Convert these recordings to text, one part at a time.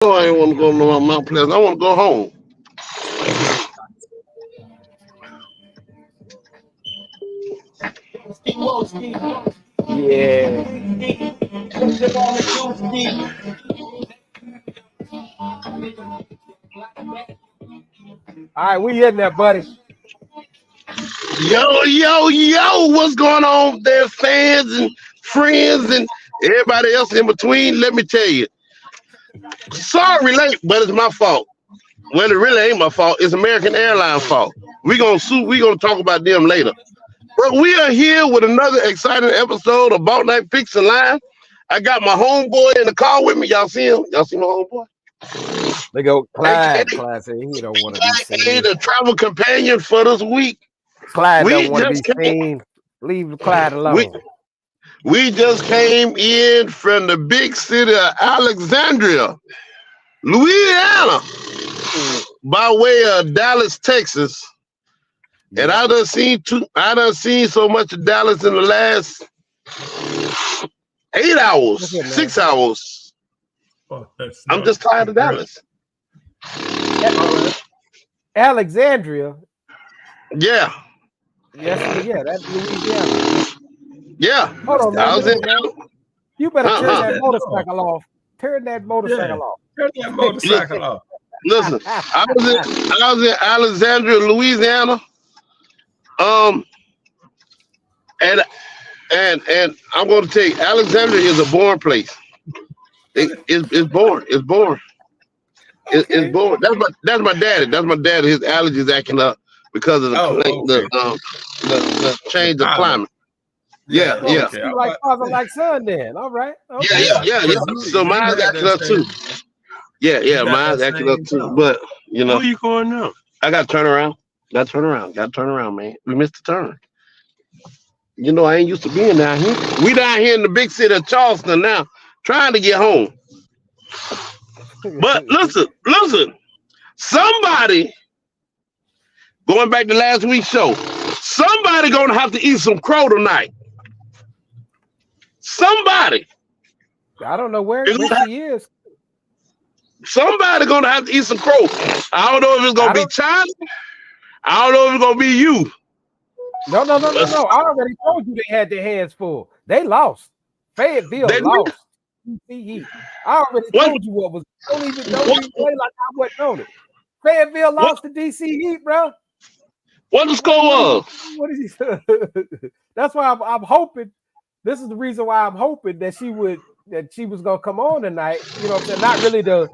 No, I ain't want to go to Mount Pleasant. I want to go home. Yeah. All right, we in there, buddy. Yo, yo, yo, what's going on there, fans and friends and everybody else in between? Let me tell you. Sorry late, but it's my fault. Well, it really ain't my fault. It's American Airlines fault. We're gonna talk about them later. But we are here with another exciting episode of Bouknight Fixing Line. I got my homeboy in the car with me. Y'all see him? Y'all see my homeboy? They go AKA, Clyde. Clyde said he don't want to be AKA seen. the travel companion for this week. Clyde don't We want to be just came. seen. Leave Clyde We alone. we just came in from the big city of Alexandria, Louisiana, by way of Dallas, Texas. And I done seen so much of Dallas in the last 8 hours, 6 hours. I'm just tired of Dallas. Alexandria. Yeah. Yes, yeah, that's Louisiana. Yeah. Hold on, I was man. in You better turn that motorcycle off. Turn that motorcycle off. Turn that motorcycle off. Listen, I was in Alexandria, Louisiana. And I'm going to tell you, Alexandria is a boring place. It's boring. It's boring. It's boring. That's my daddy. That's my daddy. His allergies acting up because of the change of climate. Yeah. You like father, like son, then. All right. Okay. Yeah. So mine's acting up too. Yeah. Mine's acting up too. But where are you going now? I got to turn around. Got to turn around, man. We missed the turn. You know, I ain't used to being down here. We down here in the big city of Charleston now, trying to get home. But listen. Somebody, going back to last week's show, somebody gonna have to eat some crow tonight. Somebody. I don't know where she is. Somebody gonna have to eat some crow. I don't know if it's gonna be China. I don't know if it's gonna be you. No. I already told you they had their hands full. They lost. Fayetteville lost. I already told you what was. Don't even play like I wasn't on it. Fayetteville lost to DC Heat, bro. What the score was? What is he? That's why I'm hoping. This is the reason why I'm hoping that she was gonna come on tonight. You know what I'm saying? Not really the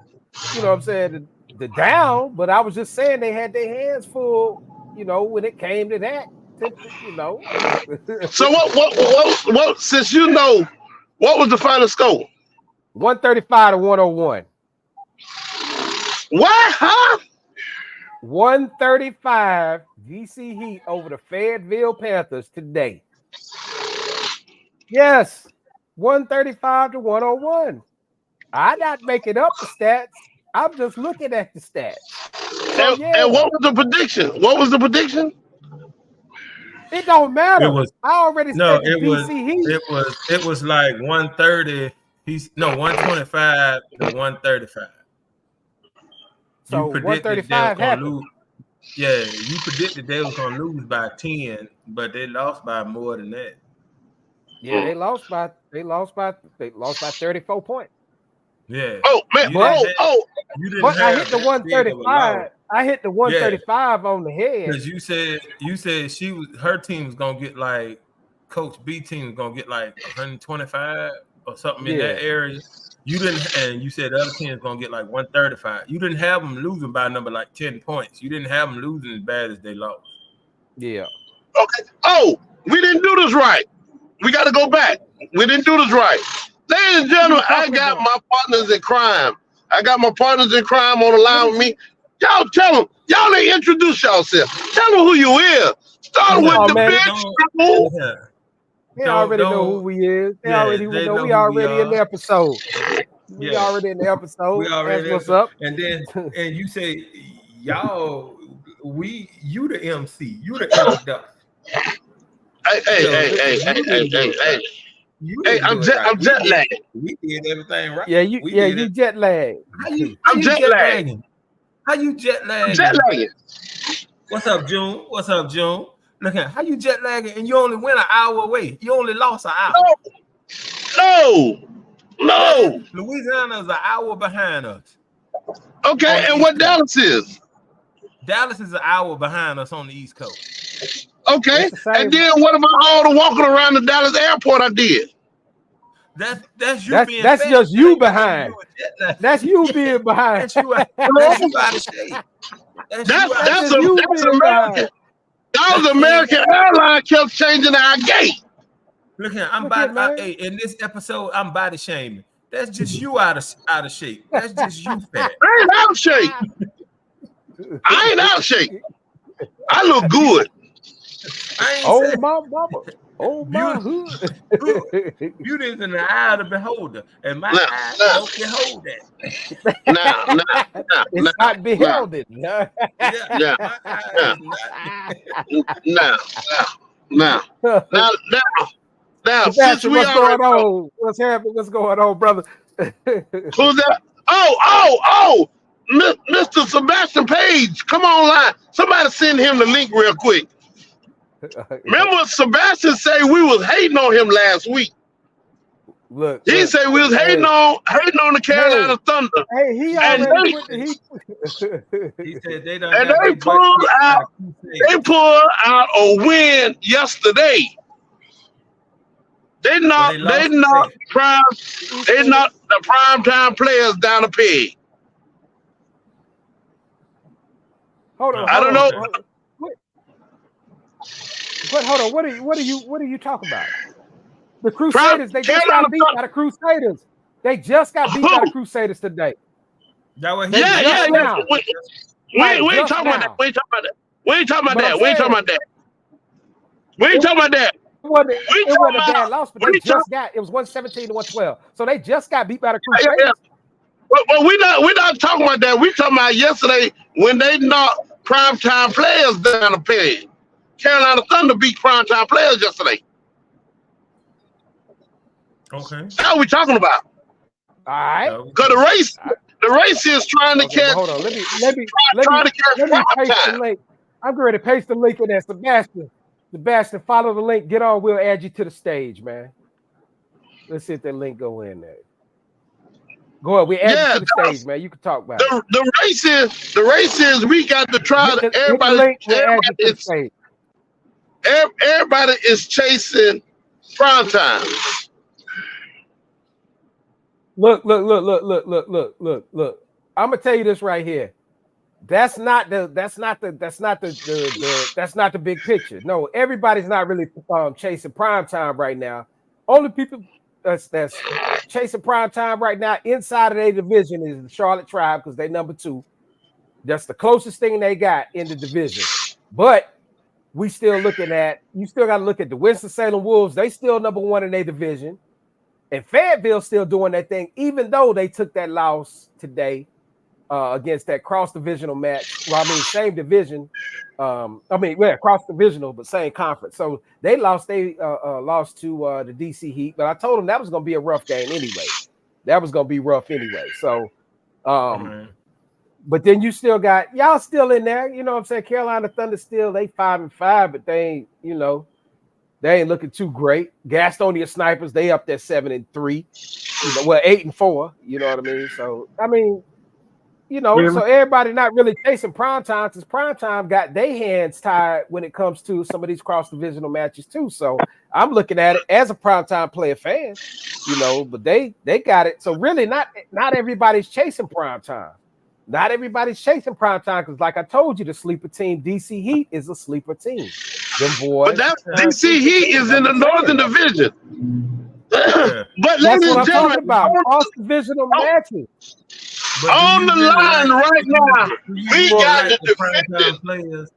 down, but I was just saying they had their hands full. You know, when it came to that. So what? Since you know, what was the final score? 135 to 101. What? Huh? 135 DC Heat over the Fayetteville Panthers today. Yes, 135 to 101. I'm not making up the stats. I'm just looking at the stats. So, and what was the prediction? It don't matter. I already said DC Heat. It was like 130. 125 to 135. So 135 happened. Yeah, you predicted they was gonna lose by 10, but they lost by more than that. Yeah, they lost by 34 points. Yeah. Oh man. But I hit the 135. I hit the 135 on the head. Because you said her team was gonna get like Coach B team was gonna get like 125 or something in that area. You didn't, and you said the other team is gonna get like 135. You didn't have them losing by a number like 10 points. You didn't have them losing as bad as they lost. Yeah. Okay. Oh, we didn't do this right. We got to go back. We didn't do this right. Ladies and gentlemen, I got my partners in crime. I got my partners in crime on the line with me. Y'all tell them. Y'all ain't introduce yourself. Tell them who you is. Start with the big trouble. They already know who we is. They already know we already in the episode. We already in the episode. That's what's up. And you say, y'all, you the MC. You the introduction. Hey. Hey, I'm jet lagged. We did everything right. Yeah, you jet lagged. I'm jet lagging. How you jet lagging? Jet lagging. What's up, June? Look at how you jet lagging, and you only went an hour away. You only lost an hour. No. Louisiana is an hour behind us. Okay, and what Dallas is? Dallas is an hour behind us on the East Coast. Okay, and then what about all the walking around the Dallas airport I did? That's you being that's fat. just you behind. That's you being behind. That's you out of shape. That's American. That was American Airlines kept changing our gate. Look here, in this episode, I'm body shaming. That's just you out of shape. That's just you fat. I ain't out of shape. I ain't out of shape. I look good. Oh my mama. Oh my hood. Beauty is in the eye of the beholder, and my eyes don't behold that. It's not beholding. Now, since we what's going on? What's happening? What's going on, brother? Who's that? Oh, Mr. Sebastian Page, come online. Somebody send him the link real quick. Remember, Sebastian said we was hating on him last week. He said we was hating on the Carolina Thunder. Hey, he said they done. And they pulled out a win yesterday. They knocked the prime time players down the peg. Hold on. I don't know. But hold on, what are you talking about? The Crusaders, they just got beat by the Crusaders. They just got beat by the Crusaders today. Yeah. We ain't talking about that. We ain't talking about that. It wasn't a bad loss, but it was 117-112. So they just got beat by the Crusaders. Yeah. Well, we're not talking about that. We talking about yesterday when they knocked primetime players down the peg. Carolina Thunder beat primetime players yesterday. Okay. That's what we talking about. All right. Because the race is trying to catch. Hold on. Let me paste the link. I'm going to paste the link in there. Sebastian, follow the link. Get on. We'll add you to the stage, man. Let's see if that link go in there. Go ahead. We add you to the stage, man. You can talk about it. The race is we got to try to everybody is chasing prime time. Look. I'm gonna tell you this right here. That's not the big picture. No, everybody's not really chasing prime time right now. Only people that's chasing prime time right now inside of their division is the Charlotte Tribe because they're number 2. That's the closest thing they got in the division. But you still got to look at the Winston-Salem Wolves. They still number 1 in their division. And Fayetteville still doing that thing, even though they took that loss today against that cross-divisional match. Well, I mean, same division. Cross-divisional, but same conference. So they lost. They lost to the DC Heat. But I told them that was going to be a rough game anyway. So, but then you still got y'all still in there. You know what I'm saying? Carolina Thunder still, they 5-5, but they ain't, they ain't looking too great. Gastonia Snipers, they up there 7-3. 8-4. You know what I mean? So so everybody not really chasing primetime because primetime got their hands tied when it comes to some of these cross-divisional matches too. So I'm looking at it as a primetime player fan, but they got it. So really not everybody's chasing primetime. Not everybody's chasing primetime because, like I told you, the sleeper team, DC Heat, is a sleeper team. Them boys. But DC Heat is in the Northern Division. But that's what I'm talking about. Cross-divisional matches. On the line right now, we got the defending players.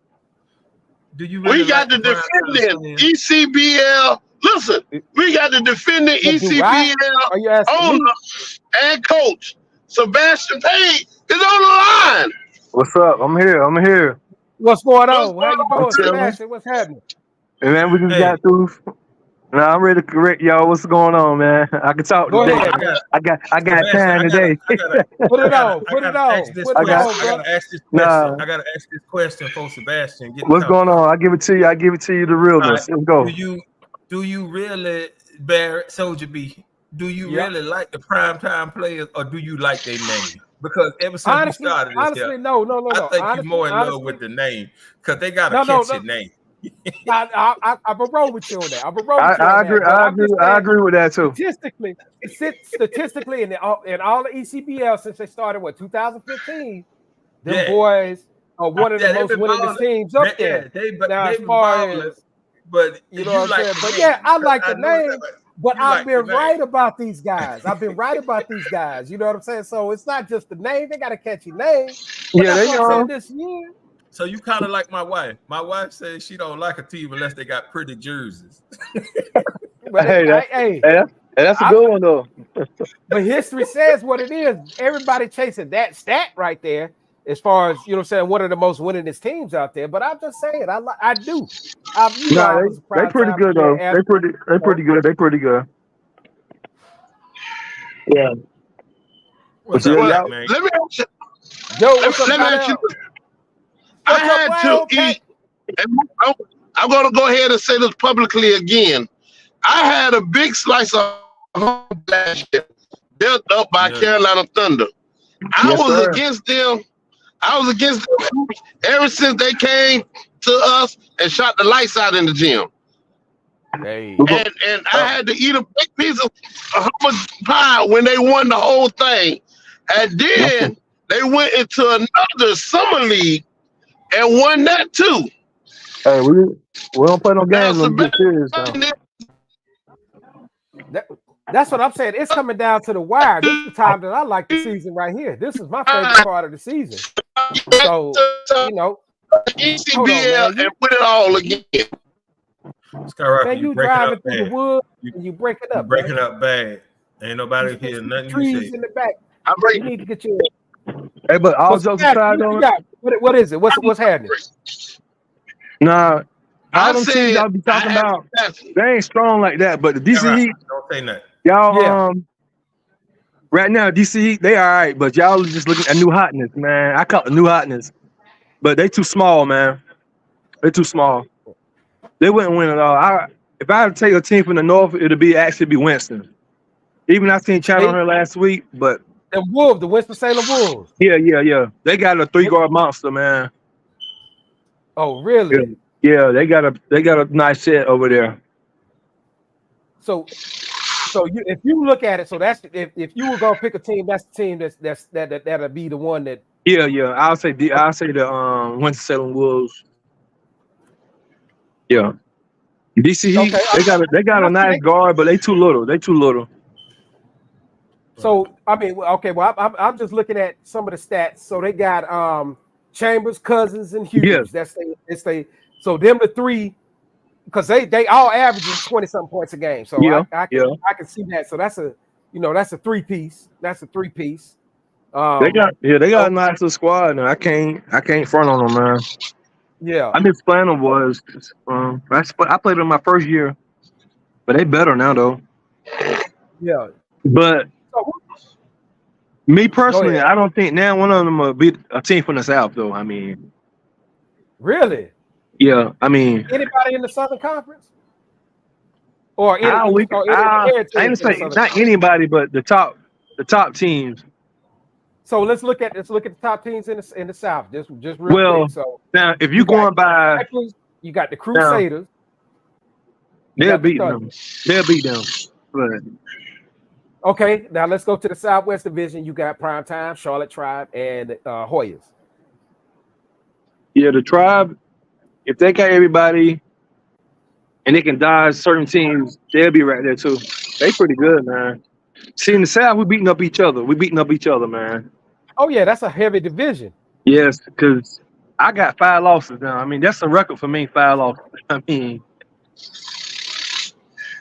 We got the defending ECBL. Listen, we got the defending ECBL owner and coach Sebastian Page is on the line. What's up? I'm here. What's going on? How you doing, Sebastian? What's happening? And man, we just got through Nah, I'm ready to correct y'all. What's going on, man? I can talk Go today. ahead, man. I got Sebastian, time today. Put it on. Put it on. Ask this Put I it got question. on, I bro. gotta ask this question. nah. I gotta ask this question for Sebastian. Get to What's talking. going on? I give it to you. I give it to you the All right. realness. Let's go. Do you really, Barrett Soldier B? Do you Yep. really like the primetime players, or do you like their name? Because ever since we started this Honestly, here, no. I think you're Honestly, more in love with the name because they got a no. catchy name. I'm a roll with you on that. I'm a roll with you I on agree. that. But I I'm agree. just I saying, agree with that too. statistically, in all the ECBL since they started, 2015, them Yeah. boys are one of the Yeah, they've most been winningest balling. teams up there. They've Now, as been far balling, as but you know what I'm like saying, the but name. yeah, I because like the know name. But you I've like the been name. right about these guys. I've been right about these guys. You know what I'm saying? So it's not just the name; they got a catchy name. But Yeah, that's they what I'm saying young. this year. So you kind of like my wife. My wife says she don't like a team unless they got pretty jerseys. But Hey, that's a good one though. but history says what it is. Everybody chasing that stat right there, as far as you know, what I'm saying one of the most winningest teams out there. But I'm just saying, I do. I Nah, was a they prime pretty time good player. though. They pretty good. They pretty good. Yeah. What's But up, yeah, Well, Black y'all. man? let me ask you, Yo, what's up, let me ask you. Donnell? I What's up, had Brian? to Okay. eat, and I'm going to go ahead and say this publicly again. I had a big slice of home last year, built up by Yeah. Carolina Thunder. I Yes, was sir. against them. I was against them ever since they came to us and shot the lights out in the gym. Hey. And I had to eat a big piece of hummus pie when they won the whole thing. And then they went into another summer league and won that too. Hey, we don't play no Now, games when we get serious now. That's what I'm saying. It's coming down to the wire. This is the time that I like the season right here. This is my favorite part of the season. So, you know, hold on, ECBL man. and put it all again. Skyrocket, Man, you breaking driving up through the bad. woods and you break it You up, breaking man. up bad. Ain't nobody You hear see nothing you trees say. in the back. I'm You breaking. need to get your. Hey, but all What's jokes happening? aside, What though. you got? What is it? What's happening? Nah, all I them teams said y'all be I talking had about, capacity. they ain't strong like that. But the DC Skyrocket, Heat, don't say nothing. y'all Yeah. right now DC Heat, they all right, but y'all just looking at new hotness, man. I call it new hotness, but they too small, man. They too small. They wouldn't win at all. If I had to take a team from the North, it'd be Winston. Even I seen China on her last week, but The Wolves, the Winston-Salem Wolves. yeah. They got a 3-guard monster, man. Oh, really? Yeah, they got a nice set over there. So if you look at it, so that's if you were gonna pick a team, that's the team that'll be the one that. Yeah. I'll say the Winston-Salem Wolves. Yeah. DC Heat, Okay, they got a nice guard, but they too little. So I mean, okay. Well, I'm just looking at some of the stats. So they got Chambers, Cousins, and Hughes. Yeah. So them the three, because they all averaging 20-something points a game. So I can see that. So that's a three piece. That's a three piece. They got a nice little squad now. I can't front on them, man. Yeah. I miss playing them boys. I played them my first year, but they better now though. Yeah. But me personally, I don't think now one of them will beat a team from the South though. I mean, really? Yeah. I mean, Anybody in the Southern Conference? Or I ain't say not anybody, but the top teams. So let's look at the top teams in the South. Just real quick. So now, if you're going by, you got the Crusaders. They'll beat them. But okay, now let's go to the Southwest Division. You got Primetime, Charlotte Tribe, and Hoyas. Yeah, the Tribe, if they got everybody and they can dodge certain teams, they'll be right there too. They pretty good, man. See, in the South, we're beating up each other. Man. Oh, yeah, that's a heavy division. Yes, because I got 5 losses now. I mean, that's a record for me, 5 losses. I mean,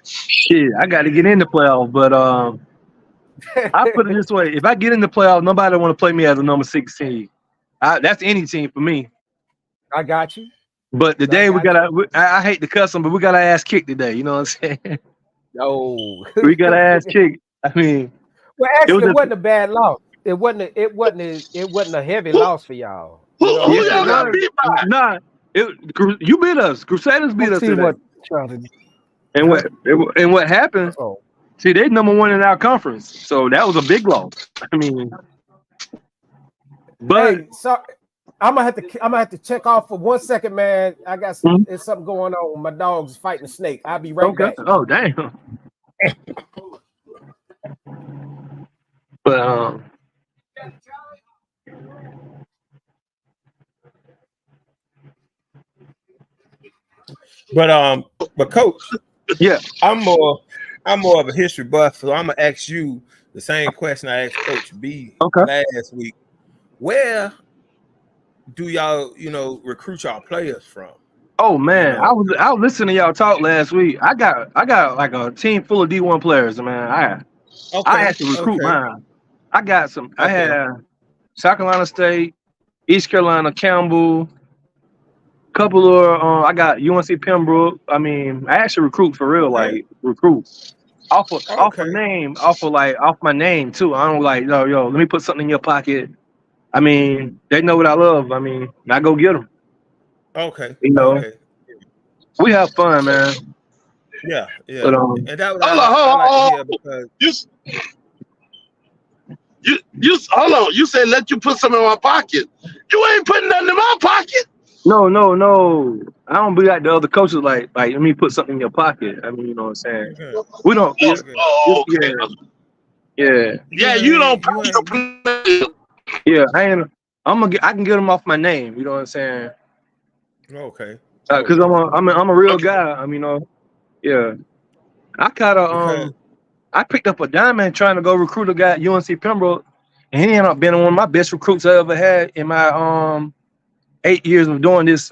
shit, I got to get in the playoffs. But I put it this way. If I get in the playoffs, nobody want to play me as a number 16. That's any team for me. I got you. But I today we got got I hate to cuss them, but we got our ass kicked today. You know what I'm saying? oh. We got our ass kicked. I mean, Well, it was actually, it just wasn't a bad loss. It wasn't a heavy loss for y'all. You know Who what I'm who Yeah, y'all saying? got no, beat by? nah. You beat us. Crusaders beat Let's us see today. what Charlie. And Huh? what happened? Oh, See, they number one in our conference, so that was a big loss. I mean, but hey, so I'm gonna have to check off for 1 second, man. There's something going on. My dog's fighting a snake. I'll be right okay. back. Oh damn. But but coach, yeah. I'm more of a history buff, so I'm gonna ask you the same question I asked Coach B Okay. last week. Where do y'all, recruit y'all players from? Oh You man, know, I was listening to y'all talk last week. I got like a team full of D1 players, man. I okay, had to recruit okay, mine. I got some. I okay, had South Carolina State, East Carolina, Campbell, couple of I got UNC Pembroke. I mean, I actually recruit for real, okay, like recruit okay, off my name too. I don't like yo, let me put something in your pocket. I mean, they know what I love. I mean, I go get them. okay, You know, okay. we have fun, So man. yeah, yeah, But and that what Hold on, I hold like to on, hear hold on. because You hold on. You said let you put some in my pocket. You ain't putting nothing in my pocket. no. I don't be like the other coaches. Like let me put something in your pocket. I mean, you know what I'm saying. okay, We don't. Oh, okay, oh, Yeah, okay. yeah, Yeah, you don't you pay your ain't players. yeah. I can get them off my name. You know what I'm saying. okay, Cause okay, I'm a real Okay. guy. I mean, yeah. I kind of because I picked up a diamond trying to go recruit a guy at UNC Pembroke, and he ended up being one of my best recruits I ever had in my 8 years of doing this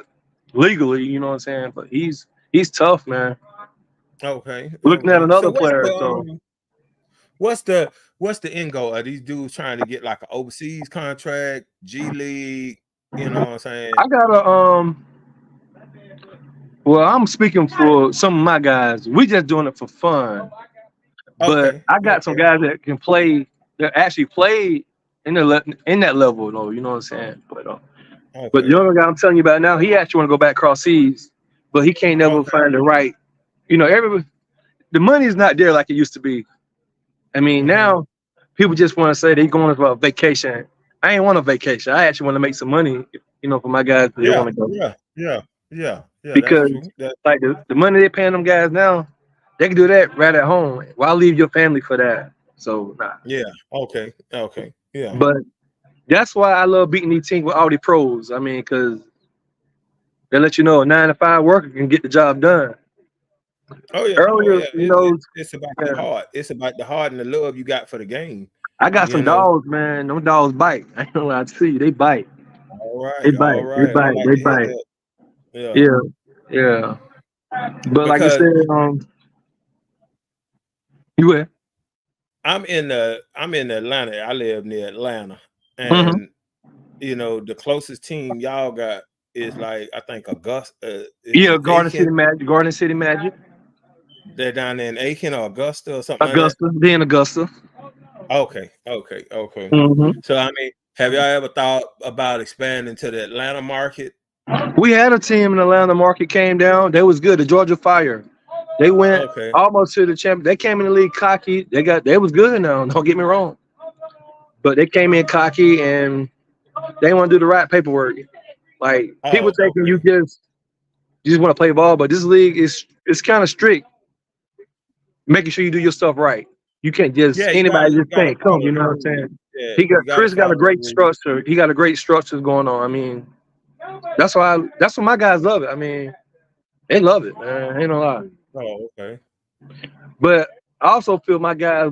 legally. You know what I'm saying? But he's tough, man. okay, Looking at okay. So another player, so what's the end goal? Are these dudes trying to get like an overseas contract, G League? You know what I'm saying? I got a Well, I'm speaking for some of my guys. We just doing it for fun. But Okay, I got some okay, guys that can play that actually play in that level though, you know what I'm saying? But the okay, other guy I'm telling you about now, he actually want to go back cross seas, but he can't never okay. find the right, the money is not there like it used to be. I mean, Mm-hmm. now people just want to say they going for a vacation. I ain't want a vacation. I actually want to make some money, for my guys that they Yeah, want to go. yeah, yeah, yeah, yeah. That's Because true. That like the money they're paying them guys now, they can do that right at home. Why leave your family for that? So nah. yeah. Okay, okay. Yeah. But that's why I love beating these teams with all the pros. I mean, because they let you know a 9 to 5 worker can get the job done. Oh yeah. Oh Earlier, yeah. It's about the yeah, heart. It's about the heart and the love you got for the game. I got You some know. dogs, man. Those dogs bite. I know I see you. They bite. All They right. All bite. They right. I bite. like They to hear bite. that. Yeah. Yeah. Yeah. But like you Because said, you were. I'm in Atlanta. I live near Atlanta, Mm-hmm. and the closest team y'all got is like I think Augusta. Is Yeah, it Aiken? Garden City Magic. They're down there in Aiken or Augusta or something like that. Augusta. Then Augusta. Okay, okay, okay. Mm-hmm. So I mean, have y'all ever thought about expanding to the Atlanta market? We had a team in Atlanta. Market came down. They was good. The Georgia Fire. They went Okay, almost to the champion. They came in the league cocky. They was good now. Don't get me wrong. But they came in cocky and they want to do the right paperwork. Like people oh, thinking okay. you just want to play ball, but this league is it's kind of strict, making sure you do your stuff right. You can't just Yeah, anybody you just gotta can't come. follow You the know what I'm rules. saying? Yeah, He got you gotta Chris got a follow the great rules. structure. He got a great structures going on. I mean, that's why my guys love it. I mean, they love it, man. Ain't no lie. Oh, okay. But I also feel my guys,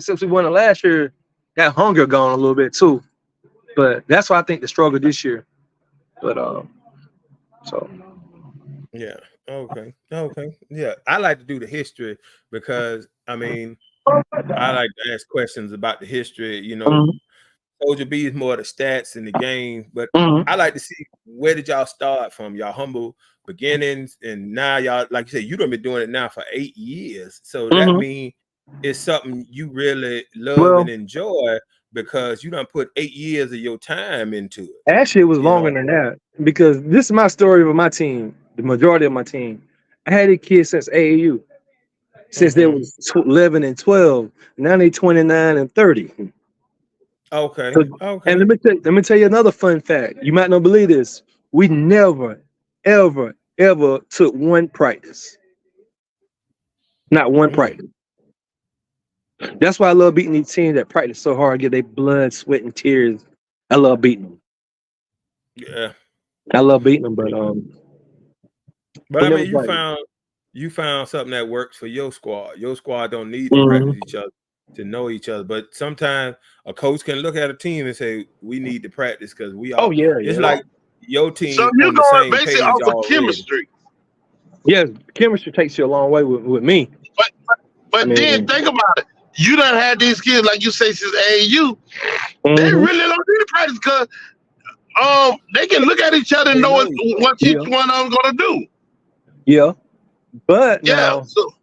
since we won it last year, that hunger gone a little bit too. But that's why I think the struggle this year. But so Yeah. Okay. Okay. Yeah. I like to do the history because I mean I like to ask questions about the history, mhm. Soldier B is more the stats in the game, but Mhm. I like to see where did y'all start from? Y'all humble beginnings, and now y'all, like you said, you done been doing it now for 8 years. So that Mhm. means it's something you really love and Well, enjoy because you done put 8 years of your time into it. actually, it was You longer know, than that because this is my story with my team. The majority of my team, I had these kids since AAU, since they mm-hmm. was 11 and 12. Now they 29 and 30. Okay, So, and okay. let me tell you another fun fact. You might not believe this. We never, ever, ever took one practice. Not one Mm. practice. That's why I love beating these teams that practice so hard, get their blood, sweat, and tears. I love beating them. Yeah. I love beating them, but But we I never mean, practice. you found something that works for your squad. Your squad don't need to Mm-hmm. practice each other to know each other. But sometimes a coach can look at a team and say, "We need to practice because we Oh all." yeah, It's yeah. like your So team you on the going same basically page off of already. chemistry. Yeah, chemistry takes you a long way with me. But I but then mean, think about it. You done had these kids, like you say, since AAU. They mm-hmm. really don't need to practice because they can look at each other and They know know what each Yeah, one of them gonna do. yeah. But Yeah. So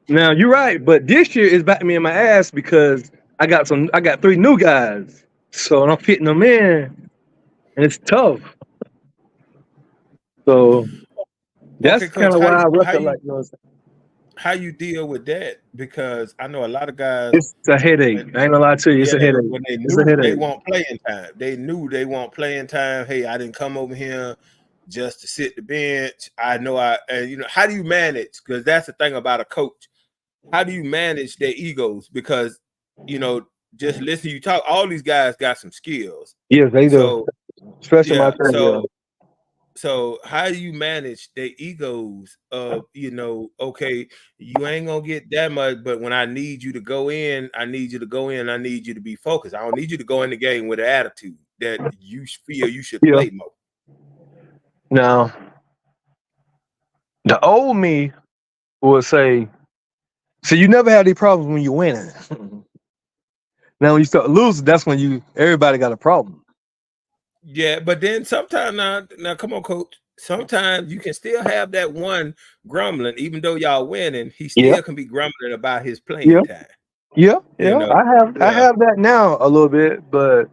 now you're right. But this year is biting me in my ass because I got 3 new guys, so I'm fitting them in, and it's tough. So okay, that's kind coach. of why I reckon like How you deal with that? Because I know a lot of guys. it's a headache. I ain't gonna lie to you, it's Yeah, a headache. when they It's a knew they headache. want playing time. They knew they want playing time. Hey, I didn't come over here just to sit the bench. I know and how do you manage? Because that's the thing about a coach. How do you manage their egos? Because just listen to you talk. All these guys got some skills. Yes, they do. So Especially my yeah. third year. So how do you manage their egos of, okay, you ain't gonna get that much, but when I need you to go in, I need you to go in, I need you to be focused. I don't need you to go in the game with an attitude that you feel you should Yeah. play more. Now, the old me would say, so you never had any problems when you're winning. Now when you start losing, that's when everybody got a problem. Yeah, but then sometimes now come on, coach. Sometimes you can still have that one grumbling, even though y'all winning, he Yeah, still can be grumbling about his yeah, playing time. yeah, You yeah. know, I yeah, have that now a little bit, but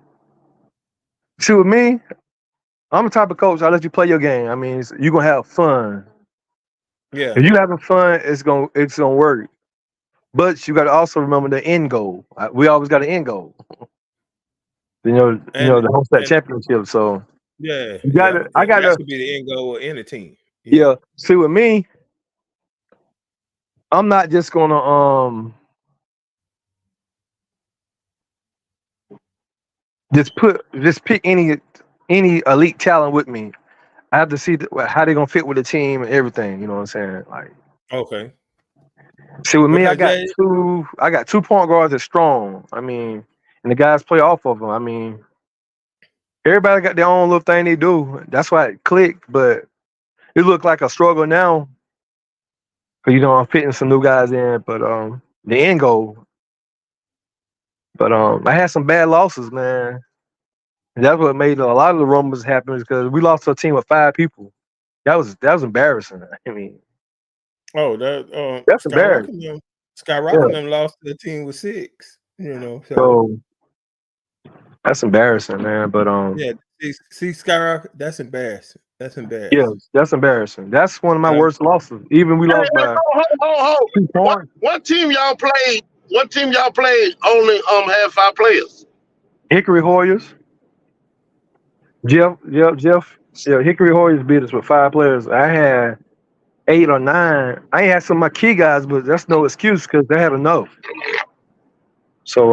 see with me, I'm the type of coach. I let you play your game. I mean, you're gonna have fun. yeah. If you having fun, it's gonna work. But you got to also remember the end goal. We always got an end goal. And The Homestead and Championship. So yeah, you got yeah, to. I yeah. got That to. should be the end goal of any team. Yeah. Yeah. See with me, I'm not just gonna just pick any elite talent with me. I have to see how they're gonna fit with the team and everything. You know what I'm saying? Like, Okay. see with me, I Because got two point guards that's strong. I mean, and the guys play off of them. I mean, everybody got their own little thing they do. That's why it clicked, but it looked like a struggle now. Cause I'm fitting some new guys in, but the end goal. But I had some bad losses, man. And that's what made a lot of the rumbles happen is because we lost to a team of 5 people. That was embarrassing. I mean, that that's embarrassing. Skyrock Yeah. and them lost to the team with 6. So So that's embarrassing, man. But yeah, see Skyrock, that's embarrassing. That's yeah, embarrassing. that's embarrassing. That's one of my Um, worst losses. Even we hey, lost by hold. 2 points. What team y'all played? What team y'all played only had 5 players? Hickory Hoyas. Jeff. Yeah, Hickory Hoyas beat us with 5 players. I had 8 or 9. I ain't had some of my key guys, but that's no excuse because they had enough. So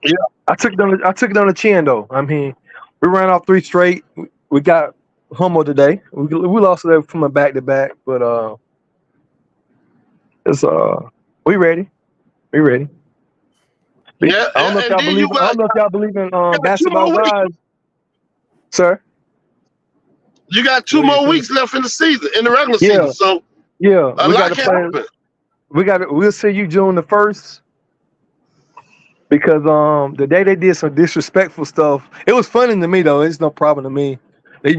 Yeah. I took it on the chin though. I mean, we ran off 3 straight. We got humbled today. We lost today from a back to back, but it's we ready. We ready. Yeah, I don't know if and y'all then believe. I don't know if y'all believe in got 2 basketball more weeks. gods, sir. You got 2 go ahead, more finish. weeks left in the season, in the regular Yeah, season. So yeah. a We got lot to can play. happen. We'll see you June the 1st, because the day they did some disrespectful stuff, it was funny to me though. It's no problem to me. They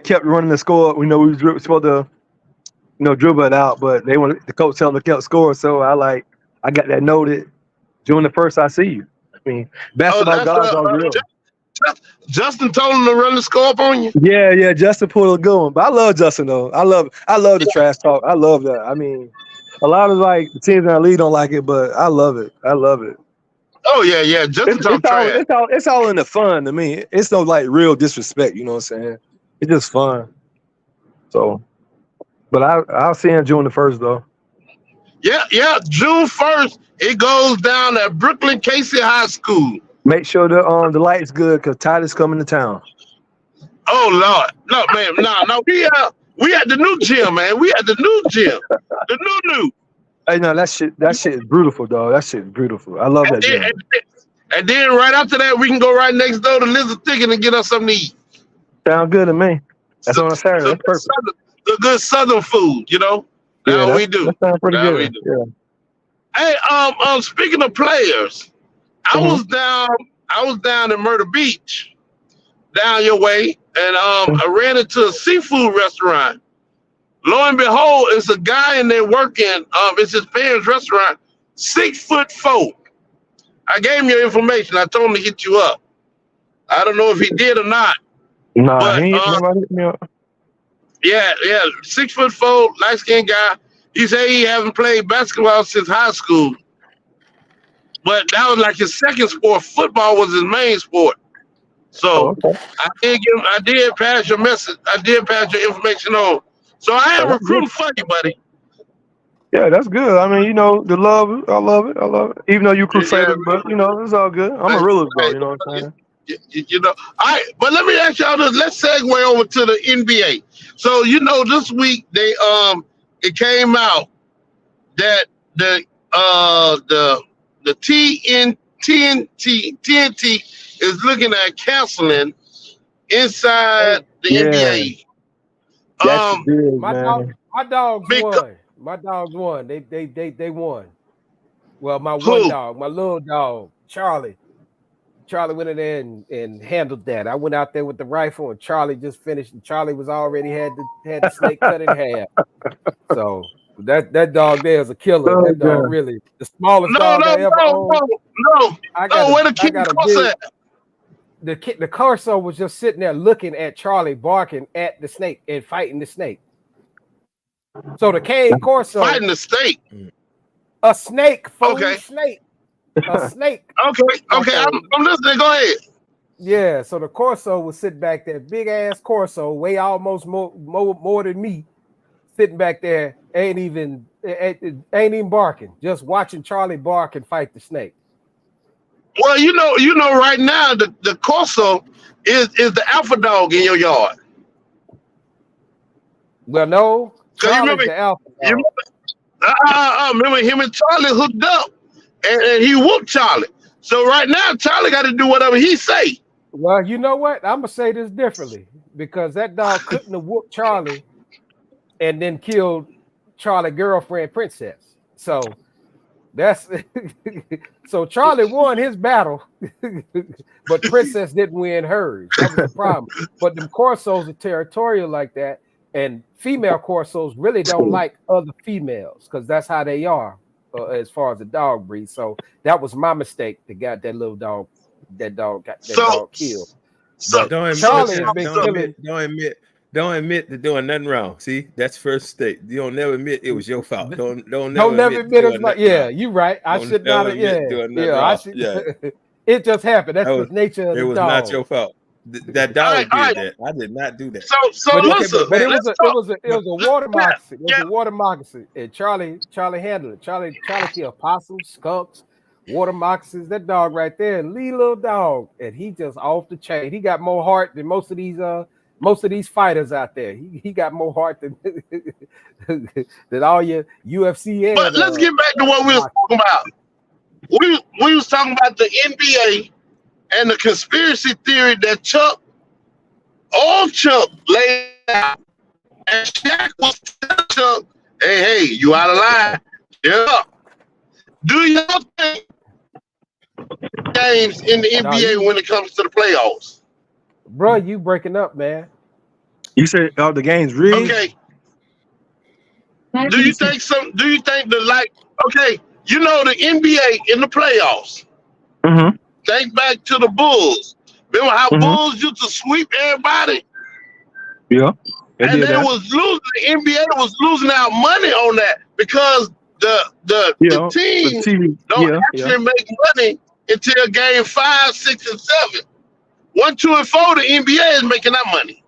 kept running the score. We was supposed to dribble it out, but the coach tell them to kept scoring. So I got that noted. June the 1st, I see you. I mean, basketball gods are real. Justin told him to run the score up on you. Yeah. Justin pulled a good one, but I love Justin though. I love the trash talk. I love that. I mean, a lot of the teams in our league don't like it, but I love it. Oh yeah. Justin talk trash. It's all in the fun to me. It's no real disrespect. You know what I'm saying? It's just fun. So, but I'll see him June the 1st though. Yeah. June 1st, it goes down at Brooklyn Casey High School. Make sure the light's good because Titus coming to town. Oh Lord, no man, no. We at the new gym, man. We at the new gym, the new. Hey, no, that shit is beautiful, dog. That shit is beautiful. I love that gym. And then right after that, we can go right next door to Lizard Thicket and get us something to eat. Sound good to me. That's on Saturday. That's perfect. The good Southern food, That's what we do. That sounds pretty good. Yeah. Hey, speaking of players, I was down in Myrtle Beach, down your way, and I ran into a seafood restaurant. Lo and behold, it's a guy in there working. It's his parents' restaurant, 6'4". I gave him your information. I told him to hit you up. I don't know if he did or not. Nah, but, he ain't hit me up. Yeah, 6'4", light-skinned guy. He said he haven't played basketball since high school. But that was like his second sport. Football was his main sport. So I did pass your message. I did pass your information on. So I am recruiting for you, buddy. Yeah, that's good. I mean, the love, I love it. Even though you Crusader, but it's all good. I'm a realist, though. You know what I'm saying? All right, but let me ask y'all this. Let's segue over to the NBA. So this week it came out that the TNT is looking at canceling inside the NBA. That's big, my dogs won. My dogs won. They won. Well, my little dog, Charlie. Charlie went in there and handled that. I went out there with the rifle, and Charlie just finished. And Charlie was already had the snake cut in half. So that dog there is a killer. That dog really the smallest dog I ever owned. Where the King Corso at? The Corso was just sitting there looking at Charlie barking at the snake and fighting the snake. So the King Corso fighting the snake. A snake, snake. A snake. Okay. I'm listening. Go ahead. Yeah, so the Corso was sitting back there, big ass Corso, weigh almost more than me, sitting back there, ain't even barking, just watching Charlie bark and fight the snake. Well, right now the Corso is the alpha dog in your yard. Well, no, Charlie's the alpha dog. Remember him and Charlie hooked up. And he whooped Charlie. So right now, Charlie got to do whatever he say. Well, you know what? I'm going to say this differently because that dog couldn't have whooped Charlie and then killed Charlie's girlfriend, Princess. So that's so Charlie won his battle, but Princess didn't win hers. That was the problem. But the Corsos are territorial like that, and female Corsos really don't like other females because that's how they are. As far as the dog breed, so that was my mistake that got that little dog. That dog got that dog killed. So don't admit to doing nothing wrong. See, that's first mistake. You don't never admit it was your fault. Don't never admit it was yeah, you right. I should not have. I should. Yeah. It just happened. That's the nature of the dog. It was not your fault. That dog did that. I did not do that. So listen, but it was a water moccasin. It was a water moccasin, and Charlie handled it. Charlie killed possums, skunks, water moccasins. That dog right there, little dog, and he just off the chain. He got more heart than most of these fighters out there. He got more heart than than all your UFC. But let's get back to what we was talking about. We was talking about the NBA. And the conspiracy theory that Chuck laid out, and Shaq was telling Chuck, hey, you out of line. Yeah. Do you think games in the No, NBA when it comes to the playoffs? bro, you breaking up, man. You said the game's rigged. Okay. Do you think okay, you know the NBA in the playoffs? Mm-hmm. Think back to the Bulls. Remember how Mm-hmm. Bulls used to sweep everybody? Yeah. They And did they that. was losing, the NBA was losing out money on that because the Yeah. The team TV. don't Yeah. actually make money until game 5, 6, and 7. 1, 2, and 4, the NBA is making that money.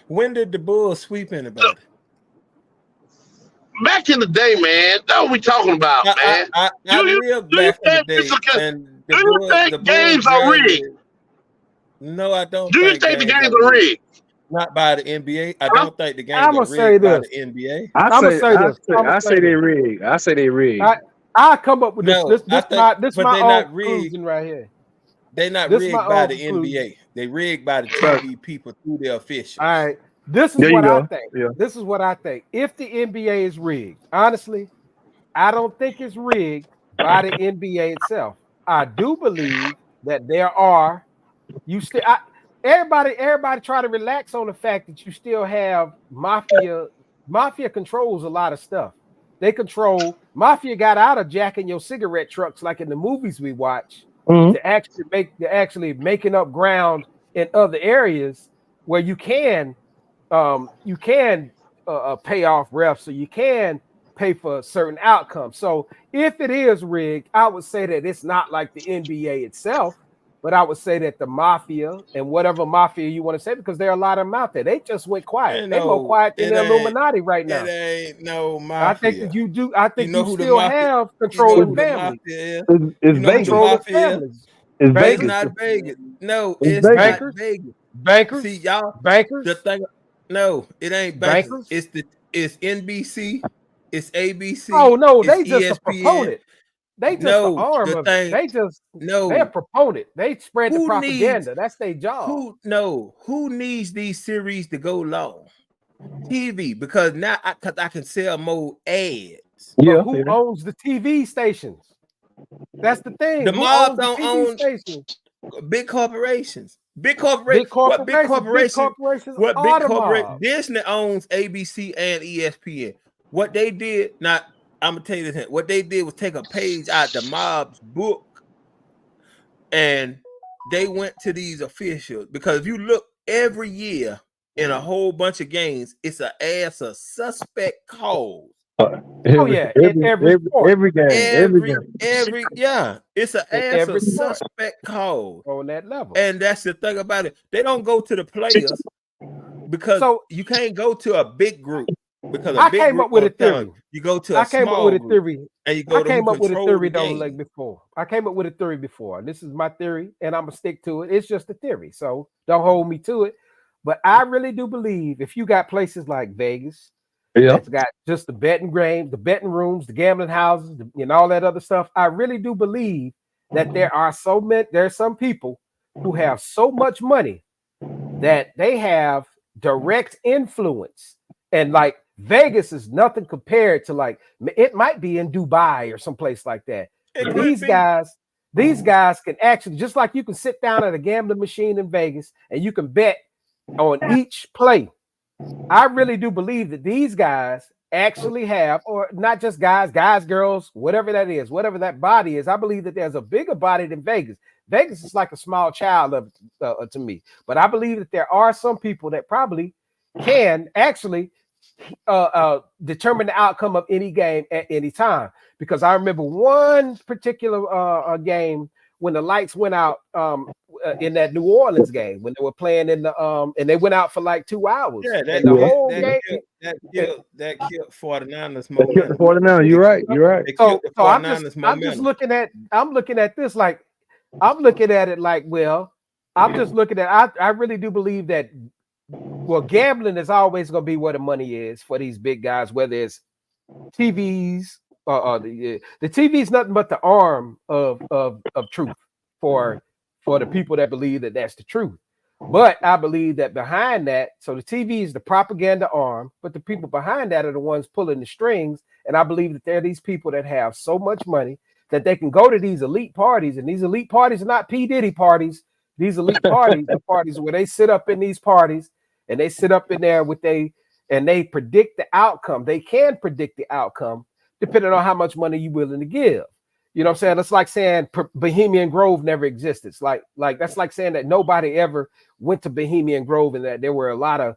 When did the Bulls sweep anybody? Back in the day, man, that's what we talking about, man. I lived do you back in the think day, do and you think games are rigged? No, I don't. Do you think the games are rigged? Not by the NBA. I don't think the games I'ma are say rigged by this. the NBA. I'ma say this. I say they rigged. I say they rigged. I come up with this. No, This I think- this but my they're own not rigged. conclusion right here. They not This rigged my by own the conclusion. NBA. They rigged by the TV people through their officials. All right. This is There you what I go. think. Yeah. This is what I think. If the NBA is rigged, honestly, I don't think it's rigged by the NBA itself. I do believe that there are everybody try to relax on the fact that you still have mafia. Mafia controls a lot of stuff. They control mafia got out of jacking your cigarette trucks like in the movies we watch Mhm. to actually making up ground in other areas where you can pay off refs, or you can pay for certain outcomes. So if it is rigged, I would say that it's not like the NBA itself, but I would say that the mafia and whatever mafia you want to say, because there are a lot of them out there. They just went quiet. They're more quiet than the Illuminati right now. It ain't no mafia. I think that you do. I think You know you who the still mafia- have You know controlling who the families. mafia is? It's You know who Vegas. the Controlling mafia is? families. It's It's Vegas. not Vegas. No, It's it's Vegas. not Vegas. Bankers. See, y'all, Bankers. the thing. No, it ain't Bankers? Bankers. It's NBC. It's ABC. Oh no, it's they just a ESPN. proponent. They just No, the arm the of thing- it. They're No, a proponent. They spread the Who propaganda. That's their job. who needs these series to go long? TV, because now I can sell more ads. But Yeah. who owns the TV stations? That's the thing. The Who mob owns the don't TV own- stations? Big corporations. Big corporations. What big Big corporations? corporations What are big the corporate? mob. Disney owns ABC and ESPN. What they did, I'm gonna tell you this. What they did was take a page out the mob's book, and they went to these officials, because if you look every year in a whole bunch of games, it's a suspect cause. Yeah, in every sport. every game. Every game. It's an In ass every of sport. suspect cause. On that level. And that's the thing about it. They don't go to the players because So- you can't go to a big group, because a I big came group up with a gonna tell theory. you. You go to a I came up small with a group, theory. and you go I to came who up with a control theory the though, game. like before. I came up with a theory before. This is my theory, and I'm gonna stick to it. It's just a theory, so don't hold me to it. But I really do believe if you got places like Vegas, Yeah. that's got just the betting game, the betting rooms, the gambling houses, and all that other stuff. I really do believe that there's some people who have so much money that they have direct influence, and like Vegas is nothing compared to, like, it might be in Dubai or someplace like that. It But could these guys can actually, just like you can sit down at a gambling machine in Vegas and you can bet on each play. I really do believe that these guys actually have, or not just guys, girls, whatever that is, whatever that body is. I believe that there's a bigger body than Vegas. Vegas is like a small child to me, but I believe that there are some people that probably can actually determine the outcome of any game at any time. Because I remember one particular game when the lights went out in that New Orleans game, when they were playing in the and they went out for like 2 hours. Yeah, and the whole game. that killed 49ers They killed momentum. the 49. You're right. You're right. They So, killed the so I'm 49ers just momentum. looking at this like, I'm looking at it like, well, I'm just looking at, I really do believe that, well, gambling is always going to be where the money is for these big guys, whether it's TVs or the TV is nothing but the arm of truth for the people that believe that that's the truth. But I believe that behind that, so the TV is the propaganda arm, but the people behind that are the ones pulling the strings. And I believe that there are these people that have so much money, that they can go to these elite parties, and these elite parties are not P. Diddy parties. These elite parties are parties where they sit up in these parties and they sit up in there and they predict the outcome. They can predict the outcome depending on how much money you're willing to give. You know what I'm saying? It's like saying Bohemian Grove never existed. It's like that's like saying that nobody ever went to Bohemian Grove and that there were a lot of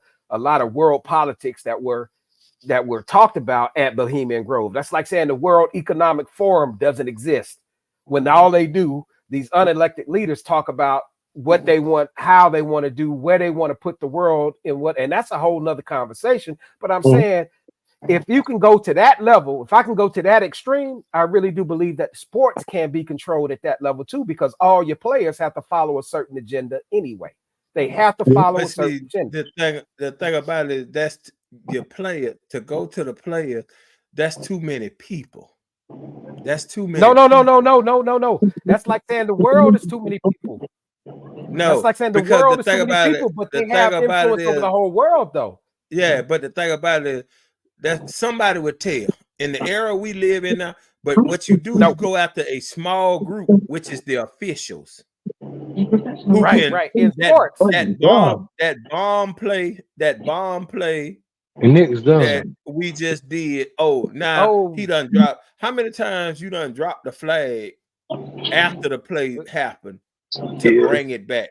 world politics that were talked about at Bohemian Grove. That's like saying the World Economic Forum doesn't exist when all they do, these unelected leaders talk about what they want, how they want to do, where they want to put the world in what, and that's a whole nother conversation. But I'm saying, if you can go to that level, if I can go to that extreme, I really do believe that sports can be controlled at that level too, because all your players have to follow a certain agenda anyway. They have to follow a certain agenda. The thing about it is that's your player to go to the player. That's too many people. That's too many. No. That's like saying the world is too many people. No, that's like saying the world is too many people, but they have influence over the whole world, though. Yeah, but the thing about it is that somebody would tell in the era we live in now. But what you do, you go after a small group, which is the officials. Right. In sports, that bomb play and niggas done that we just did. He done dropped. How many times you done dropped the flag after the play happened to bring it back?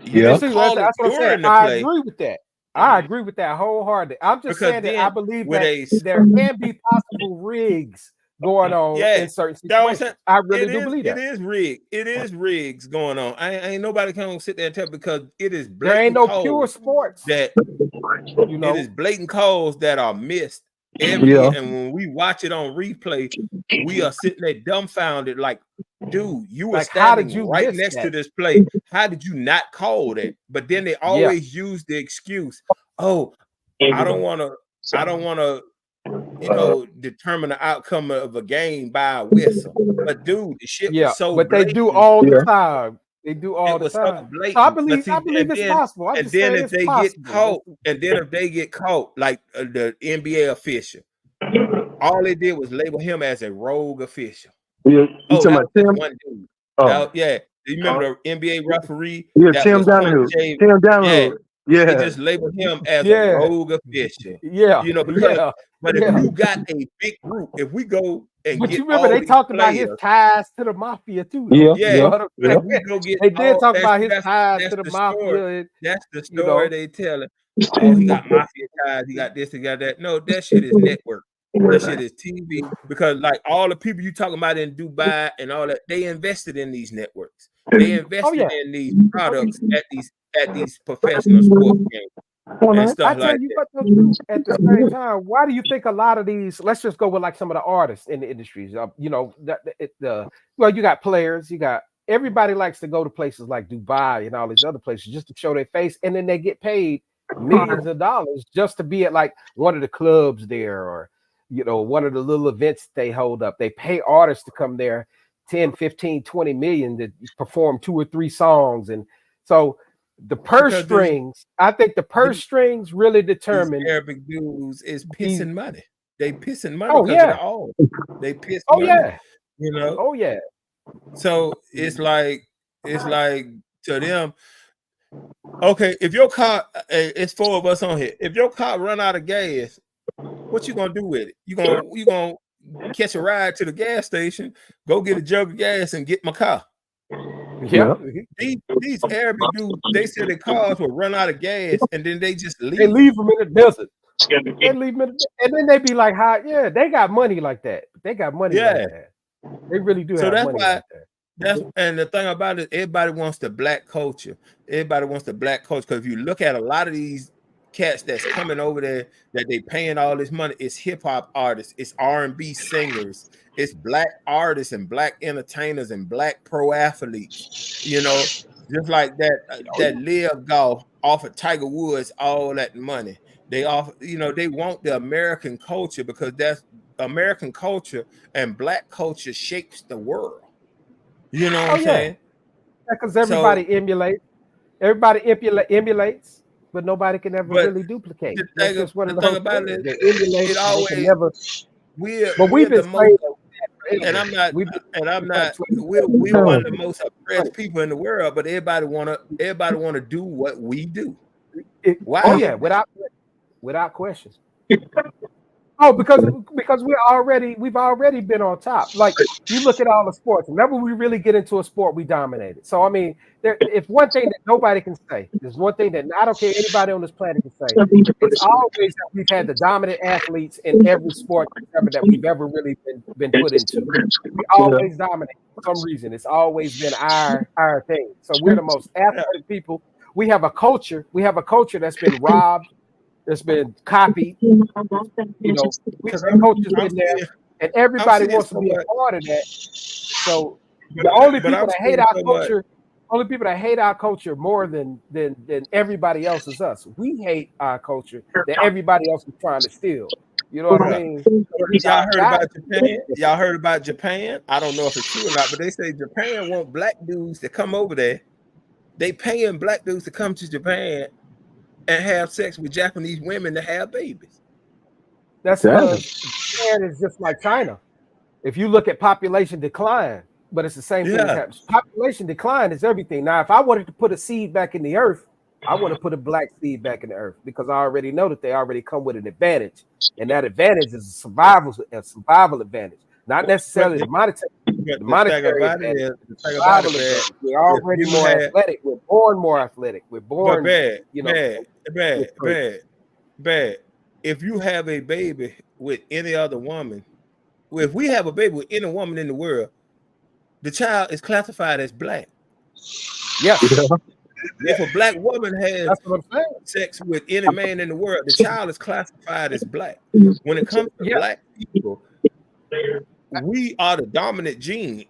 That's what I'm saying. I agree with that. I agree with that wholeheartedly. I'm just saying that I believe that there can be possible rigs going on in certain situations. I really do believe that. It is rigs going on. Ain't nobody can sit there and tell, because it is blatant. There ain't no pure sports. That it is blatant calls that are missed every year. And when we watch it on replay, we are sitting there dumbfounded, like, dude, you were standing right next to this play. How did you not call that? But then they always use the excuse, I don't want to determine the outcome of a game by a whistle. But dude, the shit was so but blatant. they do all the time. They do all the time. So I believe it's possible. And then if they get caught, like the NBA official, all they did was label him as a rogue official. You talking about Tim? One dude. You remember the NBA referee? Tim Donahue. Tim Donahue. Yeah, they just labeled him as a rogue official. But if you got a big group, if we go and but you remember they talked about his ties to the mafia too. They did talk about his ties to the mafia. That's the story they telling. Oh, he got mafia ties. He got this. He got that. No, that shit is network. That shit is TV, because like all the people you talking about in Dubai and all that, they invested in these networks. They invested in these products at these professional sports games and stuff like that. At the same time, why do you think a lot of these? Let's just go with like some of the artists in the industries. You got players, you got everybody likes to go to places like Dubai and all these other places just to show their face, and then they get paid millions of dollars just to be at like one of the clubs there, or one of the little events they hold up. They pay artists to come there 10, 15, 20 million to perform 2 or 3 songs. And so the purse strings, I think the purse strings really determine. Arabic dudes is pissing money. They pissing money. They piss money. So it's like to them, okay, if your car, it's 4 of us on here. If your car run out of gas, what you gonna do with it? You gonna catch a ride to the gas station, go get a jug of gas, and get my car. Yeah. These Arabic dudes, they said their cars will run out of gas, and then they just leave. They leave them in the desert. They leave them and then they be like, they got money like that. They got money like that. They really do. So have that's money why. like that. And the thing about it, everybody wants the black culture. Because if you look at a lot of these cats that's coming over there that they paying all this money, it's hip hop artists, it's R&B singers, it's black artists and black entertainers and black pro athletes. Just like that live golf off of Tiger Woods, all that money. They they want the American culture, because that's American culture, and black culture shapes the world. You know what I'm saying? Because everybody emulates. Everybody emulates, but nobody can ever really duplicate. The thing about it, it always. We've been saying that and I'm not. We one of the most oppressed people in the world, but everybody wanna do what we do. Why? Oh yeah, without question. Oh, because we've already been on top. Like you look at all the sports. Whenever we really get into a sport, we dominate it. So I mean, if one thing that nobody can say, there's one thing that I don't care anybody on this planet can say. It's always that we've had the dominant athletes in every sport that we've ever really been put into. We always dominate for some reason. It's always been our thing. So we're the most athletic people. We have a culture. We have a culture that's been robbed. That's been copied, because our culture's been there, and everybody wants to be a part of that. So the only people that hate our culture more than everybody else is us. We hate our culture that everybody else is trying to steal. You know what I mean? Y'all heard about Japan? Y'all heard about Japan? I don't know if it's true or not, but they say Japan want black dudes to come over there. They paying black dudes to come to Japan and have sex with Japanese women to have babies. That's because Japan is just like China. If you look at population decline, but it's the same thing that happens. Population decline is everything. Now, if I wanted to put a seed back in the earth, I want to put a black seed back in the earth because I already know that they already come with an advantage, and that advantage is a survival advantage, not necessarily the monetary. The monetary advantage. We're already more athletic. We're born more athletic. We're born bad. If you have a baby with any other woman, if we have a baby with any woman in the world, the child is classified as black. Yes. If a black woman has sex with any man in the world, the child is classified as black. When it comes to black people, we are the dominant gene.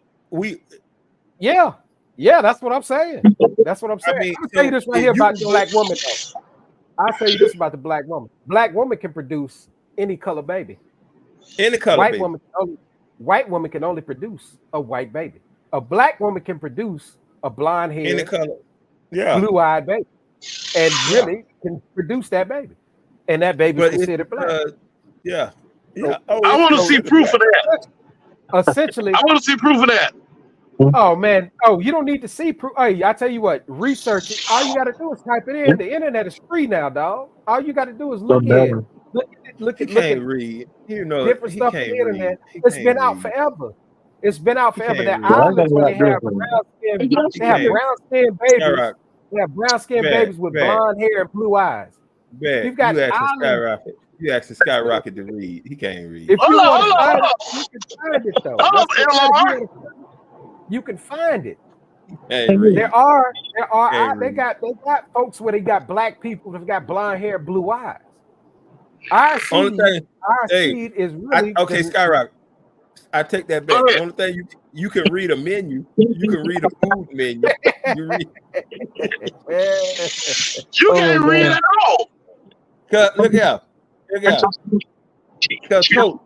That's what I'm saying. That's what I'm saying. I mean, I'll tell you this right here about the black woman. Though. I'll tell you this about the black woman. Black woman can produce any color baby. Any color white baby. White woman can only produce a white baby. A black woman can produce a blonde hair, any color, blue-eyed baby, and really can produce that baby, and that baby is considered black. I want to see proof of that. Essentially, I want to see proof of that. Oh man! Oh, you don't need to see proof. Hey, I tell you what, research it. All you got to do is type it in. The internet is free now, dog. All you got to do is look at read. You know, different stuff on the internet. It's been out forever. It's been out forever. That islands where they have brown skin babies. They have brown skin babies with blonde hair and blue eyes. You've got Skyrocket. You asked Skyrocket to read. He can't read. If you want to find it, you can find it though. You can find it. There are they got folks where they got black people that've got blonde hair, blue eyes. Our seed is really Skyrocket. I take that back. The only thing you can read a menu. You can read a food menu. You can't read at all. Look out. Because coach.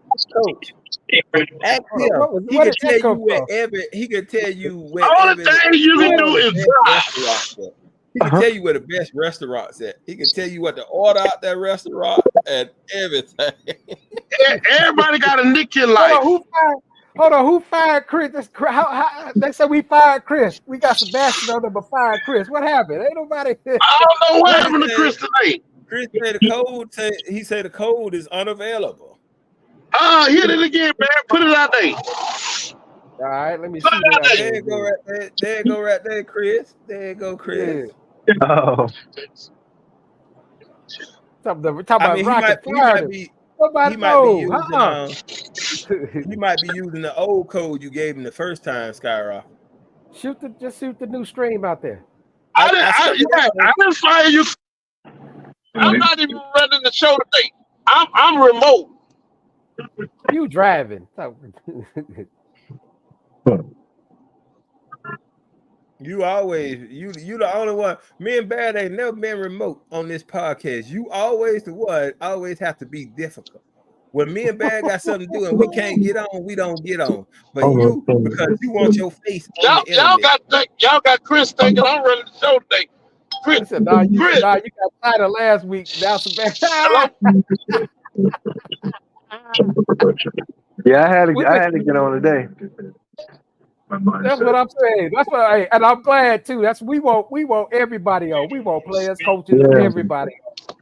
Ask him. He can tell you wherever. He can tell you wherever. All the things you can do is drive. He can tell you where the best restaurants at. He can tell you what to order out that restaurant and everything. Everybody got a nick in life. Hold on, who fired Chris? They said we fired Chris. We got Sebastian on there, but fired Chris. What happened? Ain't nobody. I don't know what happened to Chris today. Chris said the code. He said the code is unavailable. Hit it again, man. Put it out there. All right, let me see. There you go, right there. There you go, right there, Chris. There you go, Chris. Oh. Talk about rocket fire. He might be using the old code you gave him the first time, Skyrocket. Just shoot the new stream out there. I didn't fire you. I'm not even running the show today. I'm remote. You driving. You the only one. Me and Bad ain't never been remote on this podcast. You always the one, always have to be difficult. When me and Bad got something to do and we can't get on, we don't get on. But you, because you want your face on the internet. Y'all got Chris thinking I'm running the show today. Chris, you got tired last week. Now some bad. Yeah, I had to get on today. That's what I'm saying. That's what and I'm glad too. That's we want everybody on. We want players, coaches, Yeah. everybody.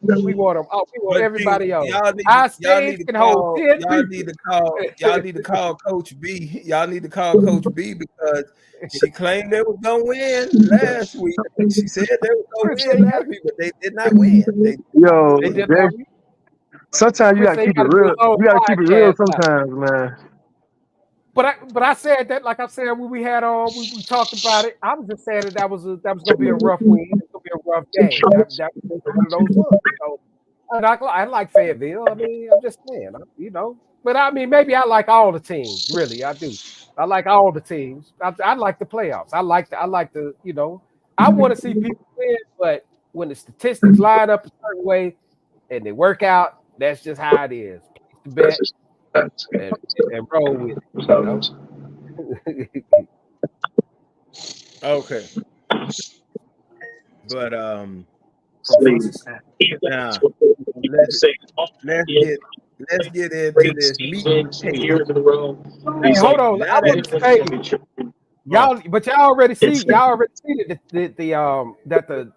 We want them. We want But everybody on. y'all need, Our y'all need stage to can hold call. 10 Y'all people. need to call Coach B. Y'all need to call Coach B because she claimed they was gonna win last week. She said they was gonna win last week, but they did not win. Yo, They did Jay, not. sometimes you Chris gotta said he keep it got to do real. a whole You gotta keep it real podcast now. sometimes, man. But I said that, like I said when we had on, we talked about it. I was just saying that was gonna be a rough win. It's gonna be a rough game. That was one of those ones. So, and I like Fayetteville. I mean, I'm just saying, you know. But I mean, maybe I like all the teams. Really, I do. I like all the teams. I like the playoffs. I like the you know. I want to see people win, but when the statistics line up a certain way and they work out, that's just how it is. Place the bet and roll with it. You know. Okay, but now let's get into this meat and potatoes. Hey, hold on. Now I want to say y'all, but y'all already see that the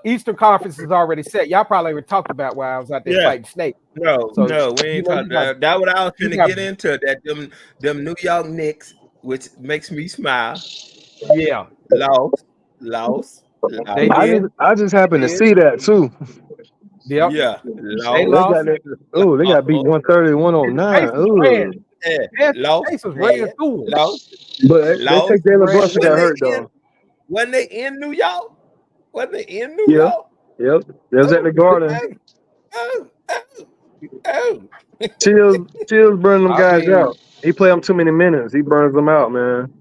Eastern Conference is already set. Y'all probably already talked about while I was out there fighting snakes. No, So, we you ain't know, talking about that. What I was you finna got- get into that them New York Knicks, which makes me smile. yeah, Lost. they did. I just happened to They did. see that too. Yep, Yeah, they lost. lost. They got beat 130 to 109. Pacers ran. Yeah, lost. Pacers ran through it. But they Lost. take Jalen Brunson got When hurt though. When they in New York? When they in New Yeah. York? Yep. They was at the Garden. Oh, oh. Chills burning them I guys mean, out. He play them too many minutes. He burns them out, man.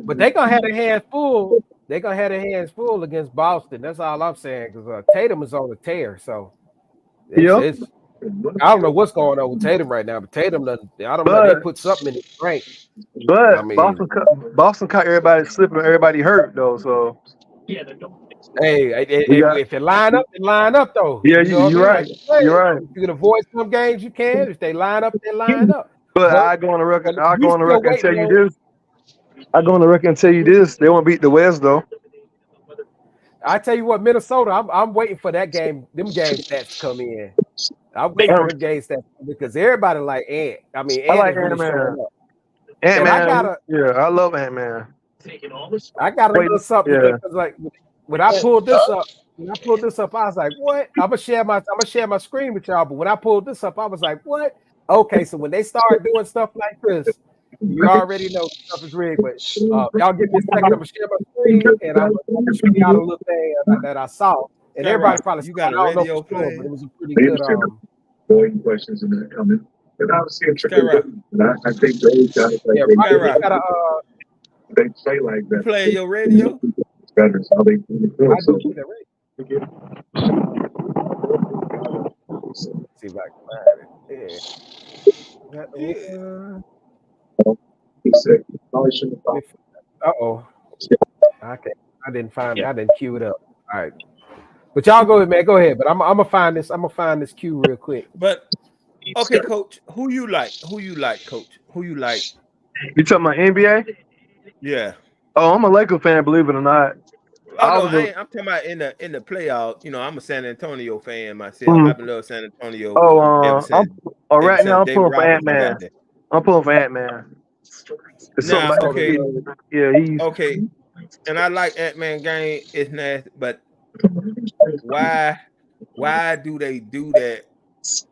but they gonna have their hands full. They gonna have their hands full against Boston. That's all I'm saying. Because Tatum is on a tear, so it's I don't know what's going on with Tatum right now, but Tatum doesn't. I don't know. They But put something in his drink. I but mean, Boston caught everybody slipping. Everybody hurt though. So hey, we got. if it line up, it line up though. Yeah, You know what I you're mean? right. Like you said, You're right. if you can avoid some games, you can. If they line up, they line up. But But I go on the record. I we go on the still record and tell waiting you on. this. I go on the record and tell you this. They won't beat the West though. I tell you what, Minnesota. I'm waiting for that game. Them game stats to come in. I'm waiting for the game stats because everybody like Ant. I mean, I Ant like is really Ant-Man. showing up. Ant-Man. Yeah, I love Ant-Man. I got a little something because like when I pulled this up, I was like, "What?" I'm gonna share my screen with y'all. But when I pulled this up, I was like, "What?" Okay, so when they start doing stuff like this, you already know stuff is rigged. But y'all give me a second. I'm gonna share my screen and I'm gonna show y'all a little thing that I saw. And everybody probably you saw it. got I a don't know radio for sure, playing? but it was a pretty good. Questions in that coming. And obviously, it's Skyrock. I think those guys Yeah, Skyrock. they play like You that. playing your radio? It's better. So they I so, do that right. See if I can find it. he said, probably shouldn't have Uh-oh. Okay. I didn't find it. I didn't queue it up. All right. But y'all go ahead, man. Go ahead. But I'm gonna find this. I'm gonna find this queue real quick. But okay, Coach. Who you like, Coach? Who you like? You talking about NBA? Yeah. Oh, I'm a Laker fan, believe it or not. Oh no, I'm talking about in the playoff. You know, I'm a San Antonio fan myself. I've been loving San Antonio ever since. Right now I'm David pulling for Robinson Ant-Man. got there. I'm pulling for Ant-Man. Now, okay, he's okay, and I like Ant-Man game. It's nasty, but why do they do that?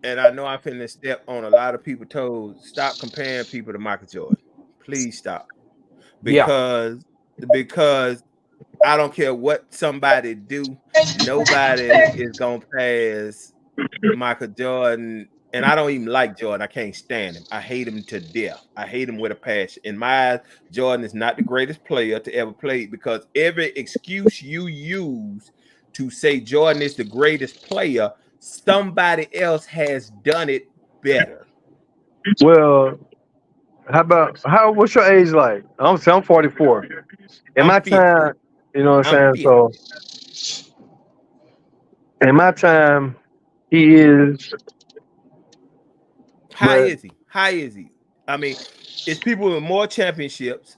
And I know I'm finna step on a lot of people's toes. Stop comparing people to Michael Jordan. Please stop. Because I don't care what somebody do, nobody is gonna pass Michael Jordan. And I don't even like Jordan. I can't stand him. I hate him to death. I hate him with a passion. In my eyes, Jordan is not the greatest player to ever play because every excuse you use to say Jordan is the greatest player, somebody else has done it better. Well, what's your age like? I'm 44. In my 50. time, you know what I'm saying? 50. So in my time, he is. How is he? How is he? I mean, it's people with more championships.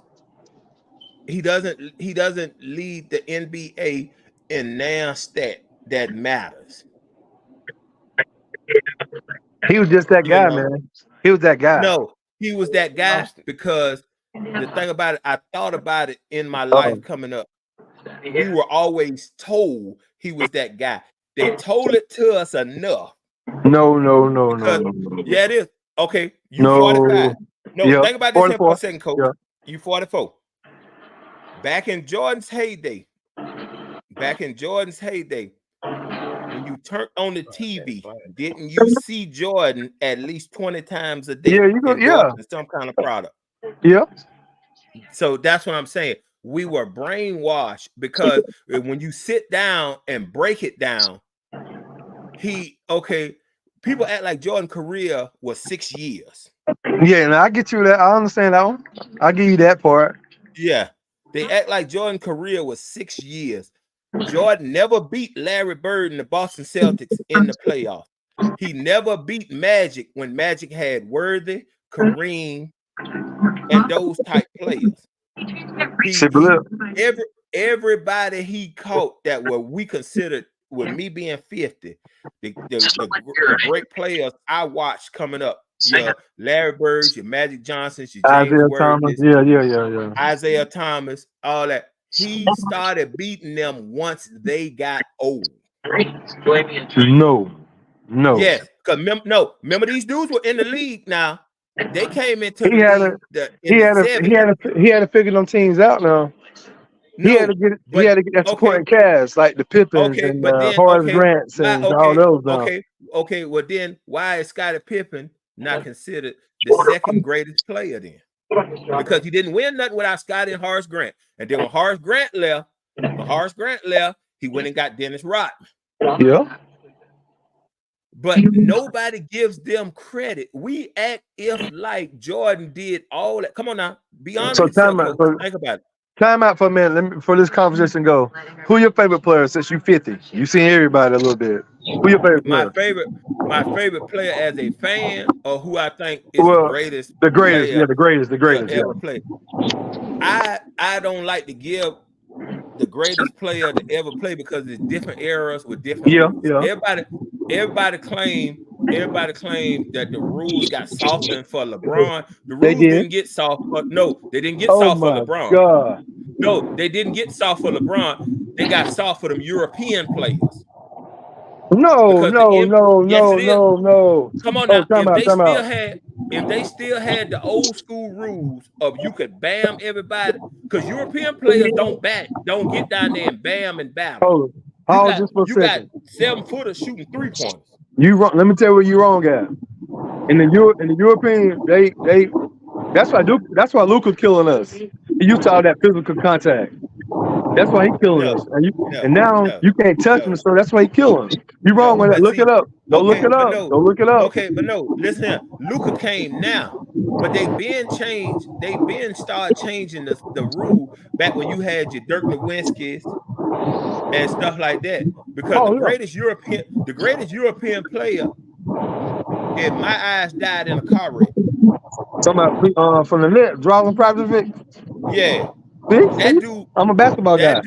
He doesn't lead the NBA in now stat that matters. He was just that You guy, know? man. He was that guy. No, he was that guy because the thing about it, I thought about it in my Oh, life coming up. We were always told he was that guy. They told it to us enough. no. Because, yeah, it is. Okay, you No. 45. No, Yeah, think about this here for 44. a second, Coach. Yeah. You 44. Back in Jordan's heyday, when you turned on the TV, didn't you see Jordan at least 20 times a day? Yeah, you go. Yeah, endorsing some kind of product. yeah. So that's what I'm saying. We were brainwashed because when you sit down and break it down, people act like Jordan's career was 6 years. Yeah, and I get you that. I understand that one. I give you that part. Yeah, they act like Jordan's career was 6 years. Jordan never beat Larry Bird and the Boston Celtics in the playoffs. He never beat Magic when Magic had Worthy, Kareem, and those type players. Everybody he caught that were we considered, with me being 50, the great players I watched coming up. Your Larry Birds, your Magic Johnsons, your James Isaiah Worthy, Thomas. Yeah. Isaiah Thomas, all that. He started beating them once they got old. No. Yes, because remember these dudes were in the league now. They came into He had to figure them teams out now. He had to get that supporting cast like the Pippins and Horace Grants and all those. Okay. Well, then why is Scottie Pippen not considered the second greatest player then? Because he didn't win nothing without Scottie and Horace Grant. And then when Horace Grant left, he went and got Dennis Rodman. Yeah. But nobody gives them credit. We act if like Jordan did all that. Come on now, be honest with yourself. Think about it. Time out for a minute. Let me, for this conversation go. Who your favorite player since you 50? You seen everybody a little bit. Who your favorite player? My favorite player as a fan, or who I think is the greatest. The greatest. Ever play. I don't like to give the greatest player to ever play because it's different eras with different rules. Everybody claim that the rules got softened for LeBron. The rules didn't get soft. They didn't get soft for LeBron. God. No, they didn't get soft for LeBron. They got soft for them European players. No. Come on now. If they still had the old school rules of you could bam everybody, because European players don't get down there and bam and battle. You got 7-footers shooting 3-pointers. You wrong. Let me tell you where you wrong at. In the European, they that's why Luka's killing us. He used to all that physical contact. That's why he's killing us. And now you can't touch him, so that's why he killing him. You wrong with that. Look it up. Don't look it up. Don't look it up. Okay, but no, listen here. Luka came now, but they been started changing the rule back when you had your Dirk Nowitzki's and stuff like that. Because the greatest European player, in my eyes, died in a car wreck. Talking about from the net, Dragon Pravdovic. Yeah. That dude, I'm a basketball guy. That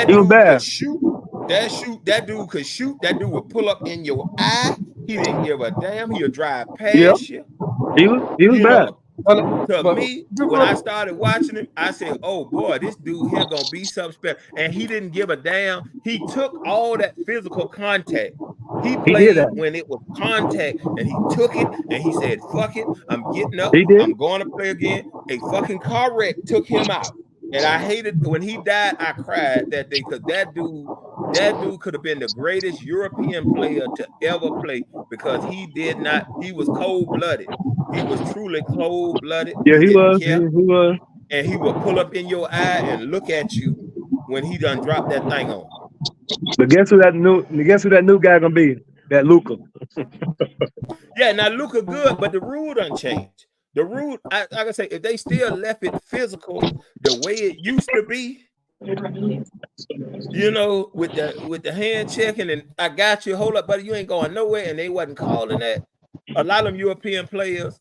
dude could shoot. That dude could shoot. That dude would pull up in your eye. He didn't give a damn. He'll drive past you. He was bad. To me, when I started watching him, I said, "Oh boy, this dude here gonna be something special." And he didn't give a damn. He took all that physical contact. He played when it was contact, and he took it and he said, "Fuck it, I'm getting up. I'm going to play again." A fucking car wreck took him out. And I hated when he died. I cried that day because that dude could have been the greatest European player to ever play because he did not. He was cold-blooded. He was truly cold-blooded. Yeah, he was. And he would pull up in your eye and look at you when he done dropped that thing on. But guess who that new guy gonna be? That Luka. Yeah, now Luka good, but the rule done changed. The rule, I can say, if they still left it physical the way it used to be, you know, with the hand checking and I got you, hold up, buddy, you ain't going nowhere, and they wasn't calling that. a lot of them European players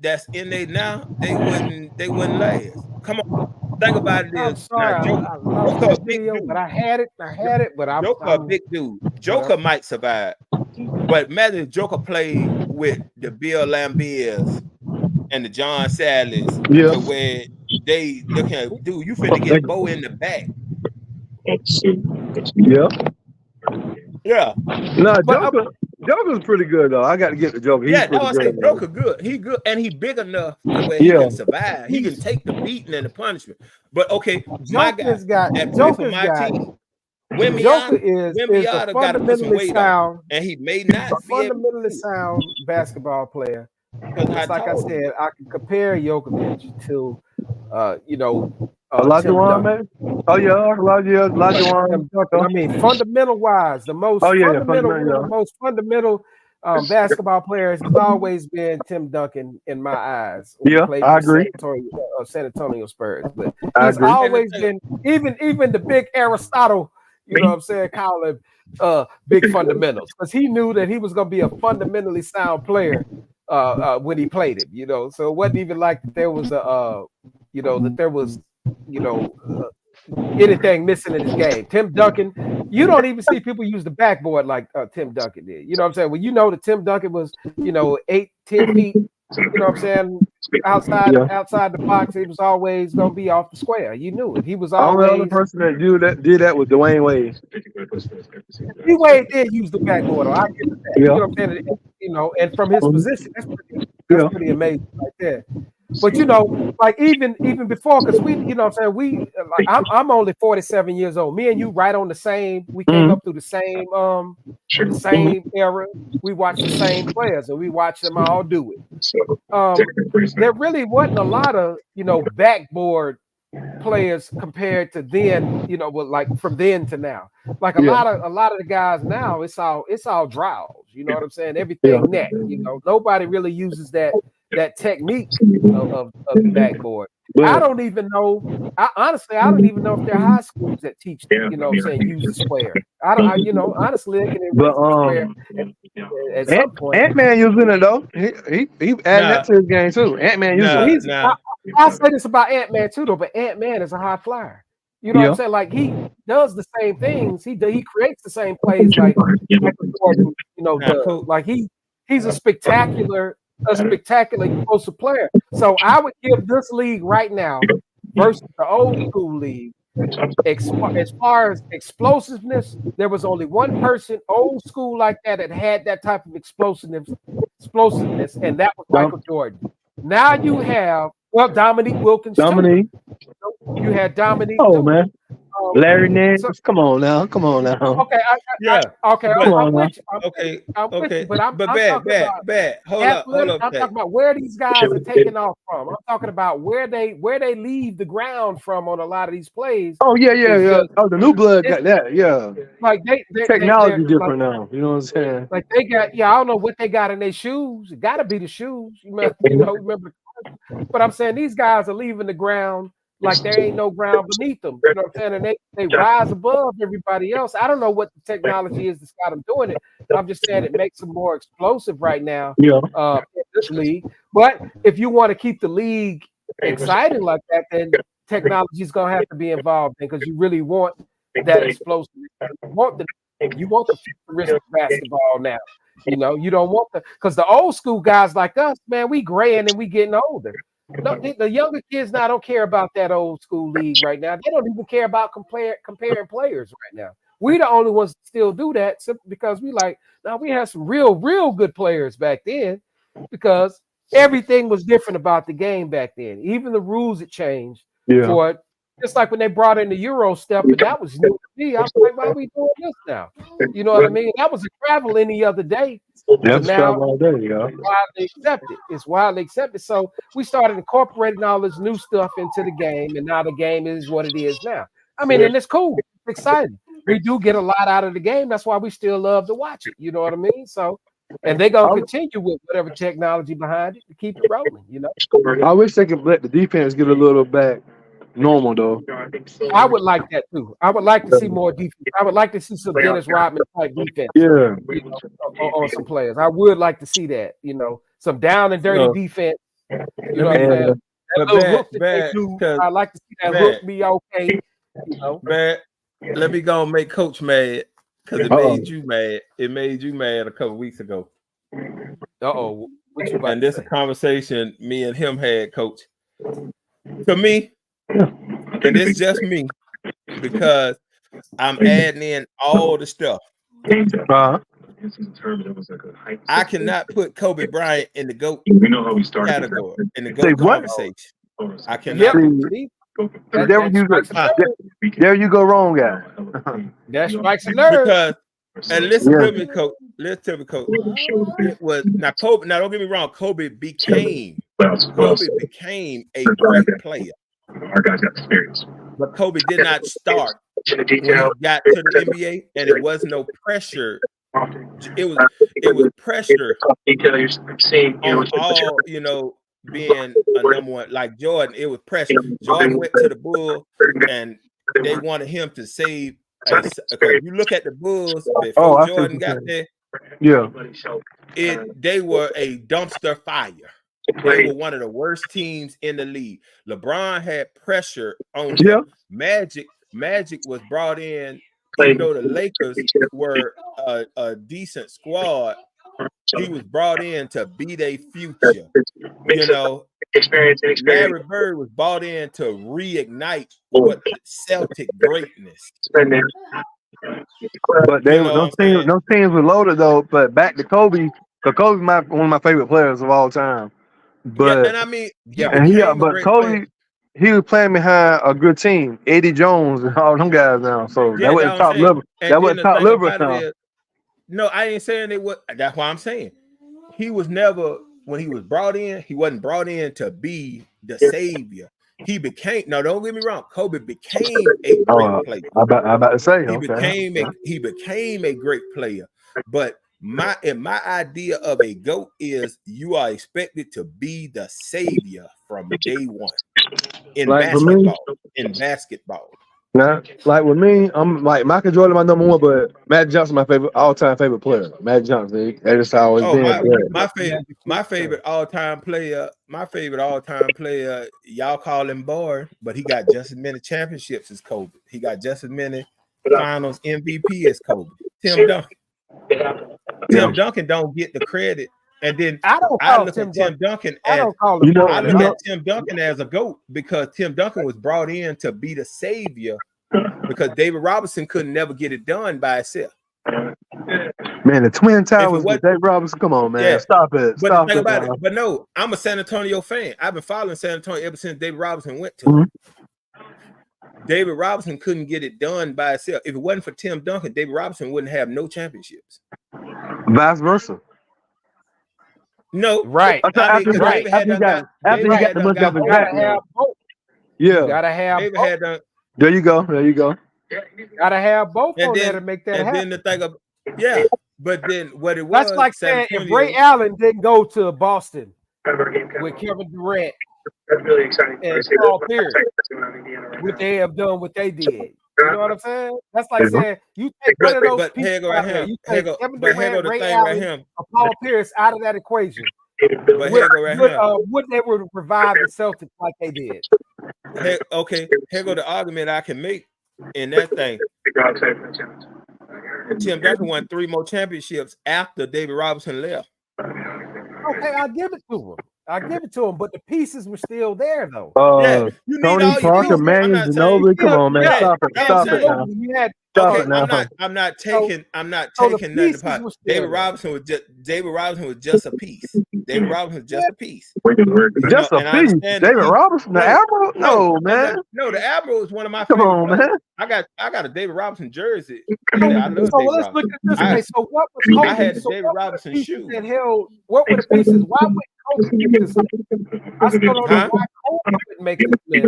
that's in there now, they wouldn't last. Come on, think about it I'm is now sorry, I lost Joker a that big video, dude. but I had it, but Joker a I'm big dude. Joker might survive, but imagine if Joker played with the Bill Lambiers and the John Sallies Yeah. to where they looking at, dude, you finna get Bo in the back. Yeah. Yeah. No, But Joker's pretty good though. I got to get the Joker. He's Yeah, pretty no, I say good. Joker good. He good, and he big enough to where he Yeah. can survive. He can take the beating and the punishment. But okay, my guy Joker's got that play for Joker's my got team, Joker Wimbiata got to put some weight on, and he may not be able fundamentally to sound basketball player. because Just like I said, I can compare Jokovic to, Elijah Tim Wan, Duncan. man. Oh yeah, Elijah Wan. Tim Duncan. I mean, fundamental wise, the most Oh, yeah, fundamental, fundamental, one of the most fundamental basketball players has always been Tim Duncan in my eyes. When he Yeah, played I for agree. San Antonio Spurs, but I he's agree. always been even the big Aristotle. You know what I'm saying? Call him big fundamentals because he knew that he was going to be a fundamentally sound player when he played it. You know, so it wasn't even like that there was anything missing in his game. Tim Duncan, you don't even see people use the backboard like Tim Duncan did. You know what I'm saying? Well, you know that Tim Duncan was, 8, 10 feet, you know what I'm saying, outside the box. He was always gonna be off the square. You knew it. He was The only other always person that did that was Dwayne Wade. Wade did use the backboard. I get that. Yeah. You know what I'm saying? And from his position, that's pretty amazing right there. But like even before, because we, you know what I'm saying, I'm only 47 years old. Me and you right on the same, we came up through the same era. We watched the same players and we watched them all do it. There really wasn't a lot of, backboard players compared to then, like from then to now. Like a lot of the guys now, it's all draws. You know what I'm saying? Everything net. Nobody really uses that technique of the backboard. I don't even know. Honestly, I don't even know if there are high schools that teach, use the square. Honestly, they can erase the square at some point. Ant-Man using it though. He adding that to his game too. Ant-Man using it. I'll say this about Ant-Man too, though, but Ant-Man is a high flyer. You know what I'm saying? Like he does the same things. He creates the same plays like Michael Jordan, does. Like he's a spectacular explosive player. So I would give this league right now versus the old school league. As far as explosiveness, there was only one person old school like that had that type of explosiveness, and that was Michael Jordan. Now you have Dominique Wilkins. Dominique. You had Dominique. Oh man. Larry Nance. Come on now. Okay. I'm with you. But I'm bad. Hold up. I'm talking about where these guys are taking off from. I'm talking about where they leave the ground from on a lot of these plays. Oh yeah. The new blood got that. Yeah. Like technology different now. You know what I'm saying? Like they got. I don't know what they got in their shoes. It got to be the shoes. Remember. But I'm saying these guys are leaving the ground like there ain't no ground beneath them. You know what I'm saying? And they rise above everybody else. I don't know what the technology is that's got them doing it. I'm just saying it makes them more explosive right now in this league. But if you want to keep the league exciting like that, then technology is going to have to be involved because you really want that explosive. You want the futuristic basketball now. You don't want because the old school guys like us, man, we graying and we getting older. No, the younger kids now don't care about that old school league right now. They don't even care about comparing players right now. We the only ones that still do that simply because we had some real good players back then because everything was different about the game back then. Even the rules had changed for it. Just like when they brought in the Euro step, and that was new to me. I was like, why are we doing this now? You know what I mean? That was a travel any other day. That's travel all day, It's widely accepted. So we started incorporating all this new stuff into the game, and now the game is what it is now. I mean, and it's cool. It's exciting. We do get a lot out of the game. That's why we still love to watch it. You know what I mean? So, and they're going to continue with whatever technology behind it to keep it rolling, I wish they could let the defense get a little back. normal though. I would like that too. I would like to see more defense. I would like to see some Dennis Rodman type defense. Yeah. You know, on some players. I would like to see that. You know, some down and dirty defense. You know what I'm saying? That little hook that they do, I like to see that hook be okay. You know, let me go and make Coach mad because it made you mad. It made you mad a couple weeks ago. And this is a conversation me and him had, Coach. To me, and it's just me because I'm adding in all the stuff. I cannot put Kobe Bryant in the GOAT category in the GOAT conversation. I cannot. There you go wrong, guy. That strikes a nerve. Because, and listen to me, Coach. Listen to me, Coach. It was now Kobe. Now don't get me wrong. Kobe became a great player. Our guys got experience. But Kobe did not start when he got to the NBA, and it was no pressure. It was pressure on all, you know, being a number one like Jordan. It was pressure. Jordan went to the Bulls, and they wanted him to save. You look at the Bulls before Jordan got there. Yeah, they were a dumpster fire. They were one of the worst teams in the league. LeBron had pressure on him. Magic was brought in, even though the Lakers were a decent squad. He was brought in to be their future. You know, Larry Bird was brought in to reignite what Celtic greatness. But those teams were loaded though. But back to Kobe, because Kobe's one of my favorite players of all time. But and I mean, Kobe, he was playing behind a good team, Eddie Jones and all them guys now. So that wasn't top level. That wasn't top level now. No, I ain't saying it was. That's why I'm saying he was never, when he was brought in, he wasn't brought in to be the savior. He became. No, don't get me wrong. Kobe became a great player. I'm about to say he became a great player. But my idea of a GOAT is you are expected to be the savior from day one in basketball. Nah, like with me, I'm like Michael Jordan, my number one, but Magic Johnson, my all-time favorite player. Magic Johnson, that is how it's been. My favorite all-time player. Y'all call him boring, but he got just as many championships as Kobe. He got just as many Finals MVP as Kobe. Tim Duncan. Tim Duncan don't get the credit. And then I look at Tim Duncan as Tim Duncan as a GOAT because Tim Duncan was brought in to be the savior because David Robinson couldn't never get it done by itself. Man, the Twin Towers with David Robinson. Come on, man. Yeah. Stop it. But no, I'm a San Antonio fan. I've been following San Antonio ever since David Robinson went to him. David Robinson couldn't get it done by itself. If it wasn't for Tim Duncan, David Robinson wouldn't have no championships. Vice versa. No, right. After he got the money off his back. Yeah. Gotta have both. There you go. Gotta have both on there to make that happen. And then the thing of but then what it was. That's like saying if Ray Allen didn't go to Boston with Kevin Durant. That's really exciting. And Paul Pierce, would they have done what they did? You know what I'm saying? That's like saying you take one of those people out there, you take Kevin Durant, Ray Allen, or Paul Pierce out of that equation. Would they revive the Celtics like they did? Here go the argument I can make in that thing. Tim Duncan won 3 more championships after David Robinson left. Okay, I'll give it to him. But the pieces were still there, though. Tony Parker, Manu Ginobili. Come on, man. Stop it now. I'm not taking nothing apart. David Robinson was just a piece. David Robinson was just a piece. Just a piece. David Robinson, the Admiral? No, man. No, the Admiral is one of my favorites. Come on, man. I got a David Robinson jersey. I love David Robinson. Look at this way. So what was I had the David Robinson shoe. What were the pieces? Why would Kobe make this list? I still don't know why Kobe didn't make this list.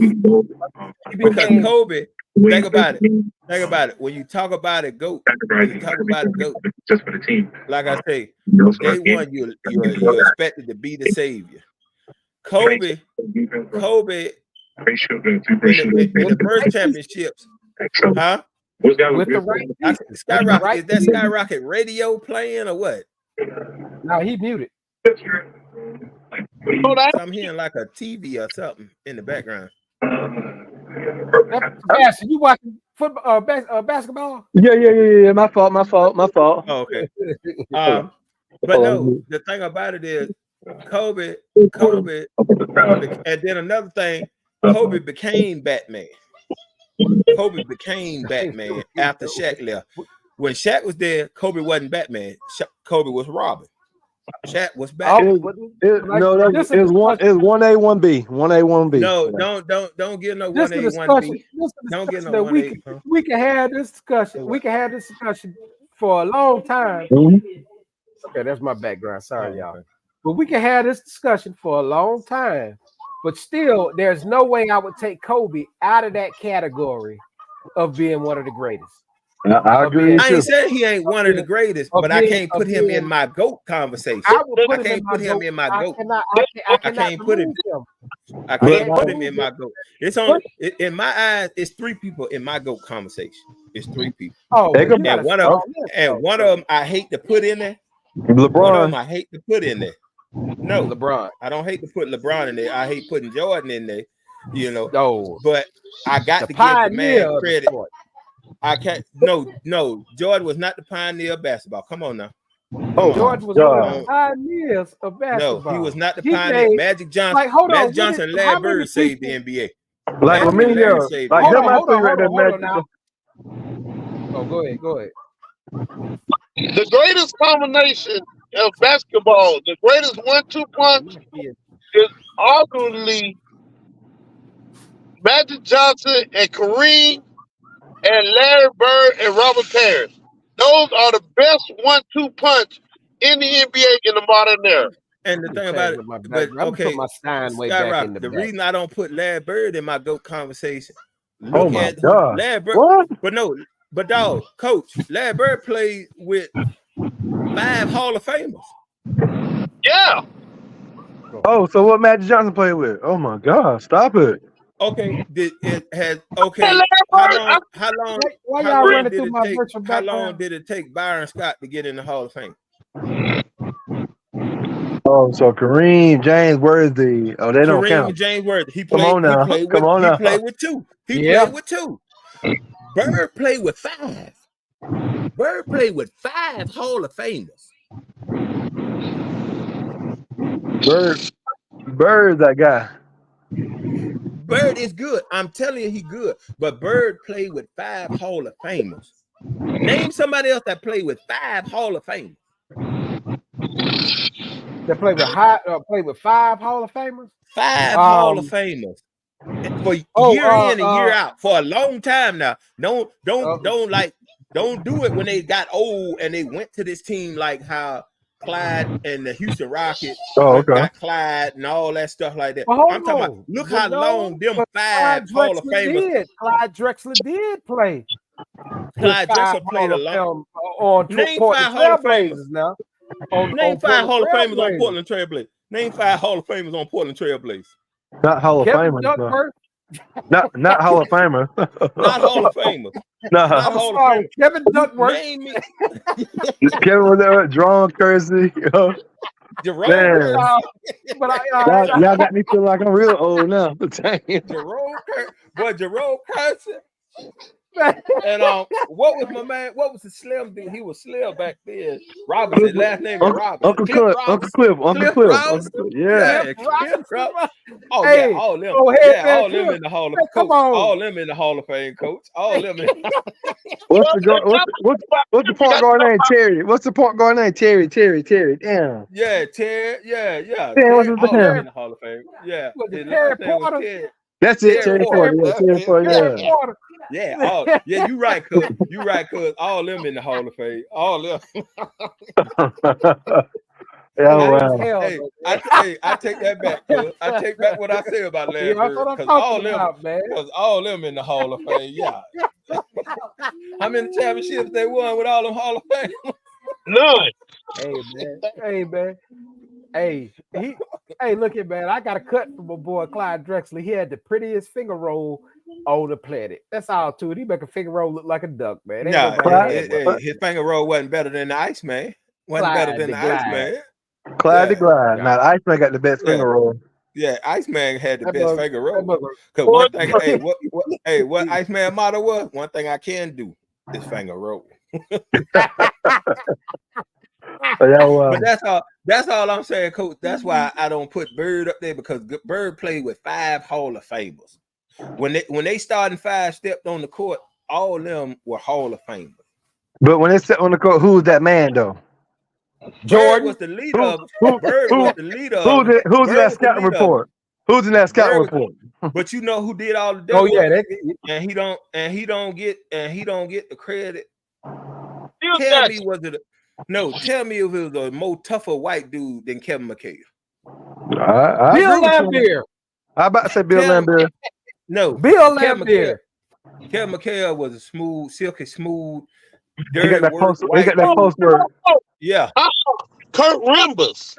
Because Kobe, think about it. When you talk about it, GOAT. Just for the team. Like I say, day one, you're expected to be the savior. Kobe ratio of the in the first championships, huh? What's got With the right beat. Skyrocket, Right is that beat. Skyrocket radio playing or what? No, he muted. Hold on. So I'm hearing like a TV or something in the background. That's you watching football, basketball? Yeah. My fault. Oh, okay. But no, the thing about it is Kobe, and then another thing, Kobe became Batman. Kobe became Batman after Shaq left. When Shaq was there, Kobe wasn't Batman. Kobe was Robin. Shaq was Batman. It was 1A, 1B. 1A, 1B. No, don't get no 1A, 1B. Don't get no 1A. We can have this discussion. We can have this discussion for a long time. Okay, that's my background. Sorry, y'all. But we can have this discussion for a long time. But still, there's no way I would take Kobe out of that category of being one of the greatest. I agree. I ain't saying he ain't one of the greatest, but I can't put him in my GOAT conversation. I can't put him in my GOAT. I can't put him. I can't put him in my GOAT. It's only in my eyes. It's three people in my GOAT conversation. It's three people. Oh, and one of them I hate to put in there. LeBron. One of them I hate to put in there. No, LeBron. I don't hate to put LeBron in there. I hate putting Jordan in there. You know. No, but I got to give the man credit. I can't. No. Jordan was not the pioneer of basketball. Come on now. Jordan was one of the pioneers of basketball. No, he was not the pioneer. Magic Johnson. Like, hold on, Magic Johnson and Larry Bird saved the NBA. Like Lamine, like hold on now. Oh, go ahead. The greatest combination of basketball, the greatest 1-2 punch is arguably Magic Johnson and Kareem and Larry Bird and Robert Parrish. Those are the best 1-2 punch in the NBA in the modern era. And the thing about it, but okay, Skyrocket, the reason I don't put Larry Bird in my GOAT conversation, look at Larry Bird. What? But dog, Coach, Larry Bird played with 5 Hall of Famers. Yeah. Oh, so what Magic Johnson played with? Oh my God, stop it. Okay, how long did it take Byron Scott to get in the Hall of Fame? Oh, so Kareem, James Worthy. Oh, they don't count. James Worthy. He played with 2. He played with 2. Bird played with 5. Bird played with 5 Hall of Famers. Bird, that guy. Bird is good. I'm telling you, he good. But Bird played with 5 Hall of Famers. Name somebody else that played with 5 Hall of Famers. That played with 5 Hall of Famers. 5 Hall of Famers for year in and year out for a long time now. Don't do it when they got old and they went to this team like how Clyde and the Houston Rockets got Clyde and all that stuff like that. I'm talking about look how long them 5 Hall of Famers. Clyde Drexler did play. Clyde Drexler played a lot. Name 5 Hall of Famers now. Name 5 Hall of Famers on Portland Trail Blazers. Name 5 Hall of Famers on Portland Trail Blazers. Not Hall of Famers. Not Hall of Famer. Not Hall of Famers. No. Not Hall of Famers. Kevin Duckworth. Name me. Kevin was there. Jerome Kersey. Jerome. Y'all got me feeling like I'm real old now. Jerome Kersey. And what was my man? What was the slim dude? He was slim back then. Robinson, last name is Robinson. Uncle Cliff. Yeah. Cliff Robinson. Oh yeah, all them. All them in the Hall of Fame. All them in the Hall of Fame, Coach. All them. What's the point guard name? Terry. What's the point guard name? Terry. Damn. Yeah, Terry. Yeah. What's his name? In the Hall of Fame. Yeah. Terry Porter. That's it. Terry Porter. Yeah. Yeah. You right, cuz. All them in the Hall of Fame. All them. Wow. Hey, I take that back, cuz. I take back what I say about Larry Bird. Because all them in the Hall of Fame. Yeah. How many championships they won with all them Hall of Fame? None. Hey man. Hey, Hey, look at man, I got a cut from my boy Clyde Drexler. He had the prettiest finger roll on the planet. That's all to it. He make a finger roll look like a duck, man. Ain't Nah, nobody had one. his finger roll wasn't better than the Iceman. Wasn't better Clyde than the the Glide. Iceman. Clyde the Yeah. Glide. Yeah. Now the Iceman got the best Yeah. finger roll. Yeah, Iceman had the That best mother- finger that roll. mother- Cause one thing, what Iceman motto was? One thing I can do is finger roll. But that's all I'm saying, Coach. That's why I don't put Bird up there because Bird played with 5 Hall of Famers. When they starting 5 stepped on the court, all of them were Hall of Famers. But when they sit on the court, who's that man though? Bird was the leader. Bird was the leader. Who's in that scouting report? Who's in that scouting report? But you know who did all the dirty Oh yeah, work? And he don't get the credit. Tell me if it was a more tougher white dude than Kevin McHale. I Bill agree with you. Lambier. I about to say Bill Lambier. No, Bill Kevin Lambier. Kevin McHale was a smooth, silky smooth, He dirty got that work. post work. Yeah. Kurt Rambis.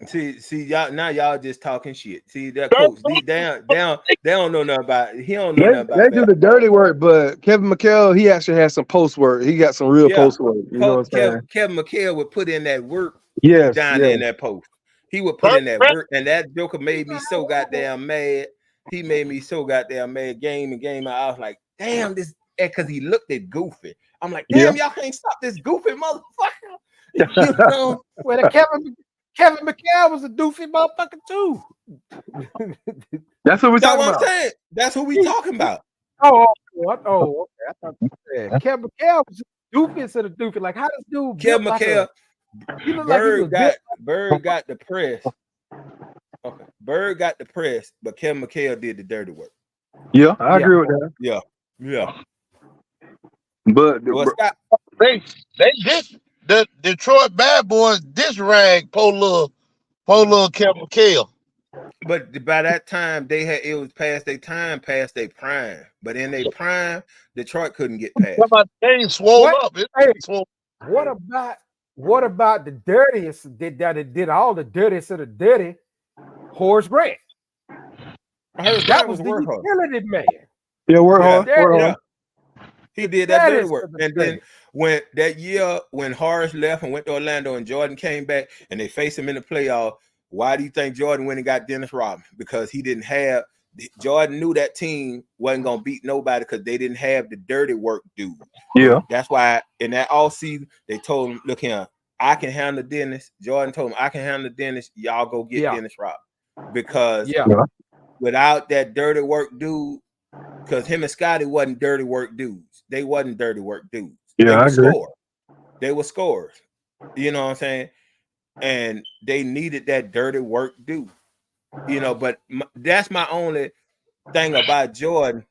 See, y'all just talking shit. See that coach, they don't know nothing about it. He don't know nothing about They do the dirty work, but Kevin McHale, he actually has some post work. He got some real post work. You know what I'm saying? Kevin McHale would put in that work Yes, down there in that post. He would put in that work, and that joker made me so goddamn mad. He made me so goddamn mad. Game out. I was like, damn, this, because he looked at goofy. I'm like, damn, y'all can't stop this goofy motherfucker. You know? Well, Kevin McHale was a doofy motherfucker too. That's what we're talking about. I'm saying. That's who we talking about. Okay. I thought you said Kevin McHale was doofy instead of doofy. Like, how does dude? Kevin McHale. He looked like he was Bird got the press. Okay, Bird got the press, but Kevin McHale did the dirty work. Yeah, I agree with that. Yeah. But They did the Detroit Bad Boys disrag poor little Kevin McHale. But by that time, it was past their time, past their prime. But in their prime, Detroit couldn't get past. They swole up. What about the dirtiest? Did all the dirtiest of the dirty? Horace Grant. That was the utility man. Yeah, we're hard. He did that dirty work. And then when Horace left and went to Orlando and Jordan came back and they faced him in the playoff, why do you think Jordan went and got Dennis Rodman? Because Jordan knew that team wasn't going to beat nobody because they didn't have the dirty work dude. Yeah. That's why in that all season, they told him, look here, I can handle Dennis. Jordan told him, I can handle Dennis. Y'all go get Dennis Rodman. Because without that dirty work dude, because him and Scotty wasn't dirty work dudes. They wasn't dirty work dudes. Yeah, I agree. They were scorers. You know what I'm saying? And they needed that dirty work dude. You know, but that's my only thing about Jordan.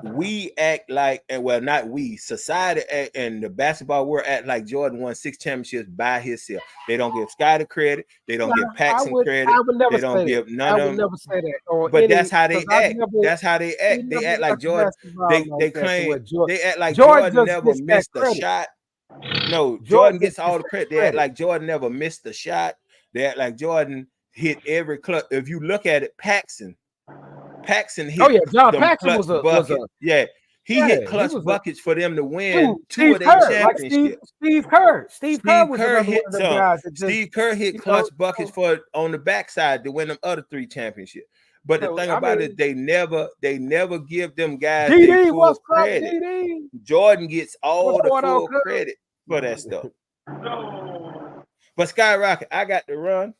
We act like, and well, not we, society act, and the basketball world act like Jordan won 6 championships by himself. They don't give Scotty credit. They don't give Paxson credit. They don't give none of them. I would never say that. But that's how they act. That's how they act. They act like Jordan. They claim they act like Jordan never missed a shot. No, Jordan gets all the credit. They act like Jordan never missed a shot. They act like Jordan hit every clutch. If you look at it, Paxson hit. John Paxson was a he hit clutch buckets for them to win 2 of their championships. Steve Kerr hit some. Steve Kerr hit clutch buckets on the backside to win them other 3 championships. But the thing about it, they never give them guys their full credit. Jordan gets all the full credit for that stuff. But Skyrocket, I got to run.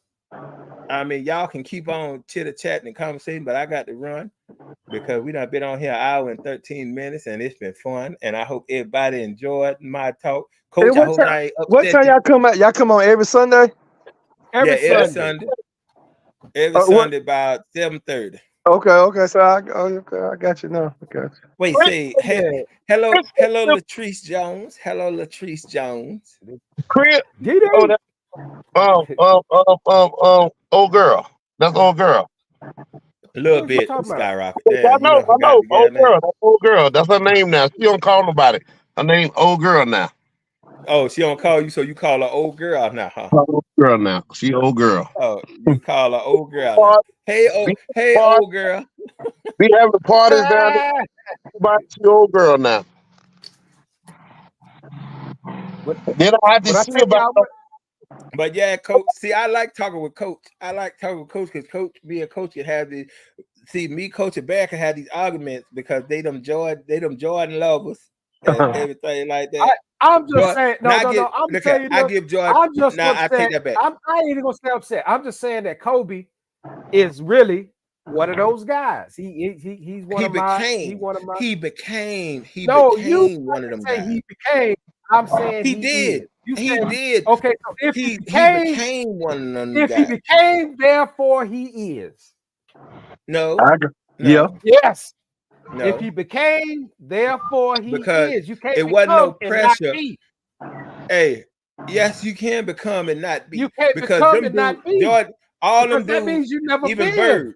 I mean, y'all can keep on chitter-chatting and conversating, but I got to run because we done been on here an hour and 13 minutes, and it's been fun. And I hope everybody enjoyed my talk. Coach, I hope I ain't upset. What time y'all come out? Y'all come on every Sunday? Every Sunday. Every Sunday about 7:30. Okay. So I got you now. Okay. Wait, say hello, Latrice Jones. Hello, Latrice Jones. Chris. Old girl. That's old girl. A little bit Skyrocket. I know. Old girl. That's her name now. She don't call nobody. Her name old girl now. Oh, she don't call you, so you call her old girl now, huh? girl now. She old girl. Oh, you call her old girl. Now. Party, Hey, old girl. we having parties down there. She old girl now. Then I have to see about them. But yeah, coach. See, I like talking with coach. I like talking with coach because coach, being a coach, can have the me coaching back and have these arguments because they them Jordan lovers and everything like that. I'm just saying, I'm saying, I give Jordan. I'm just nah, upset. I take that back. I ain't even gonna say upset. I'm just saying that Kobe is really one of those guys. He's one of my. He became one of them say guys. He became. I'm saying he did. He did. Okay, so if he became one of them if guys. he became, therefore he is. No. Yeah. Yes. No. If he became, therefore he is. You can't. It wasn't no pressure. Hey, yes, you can become and not be. You can't because become them and not be. Jordan, all them that dudes, means you never even been.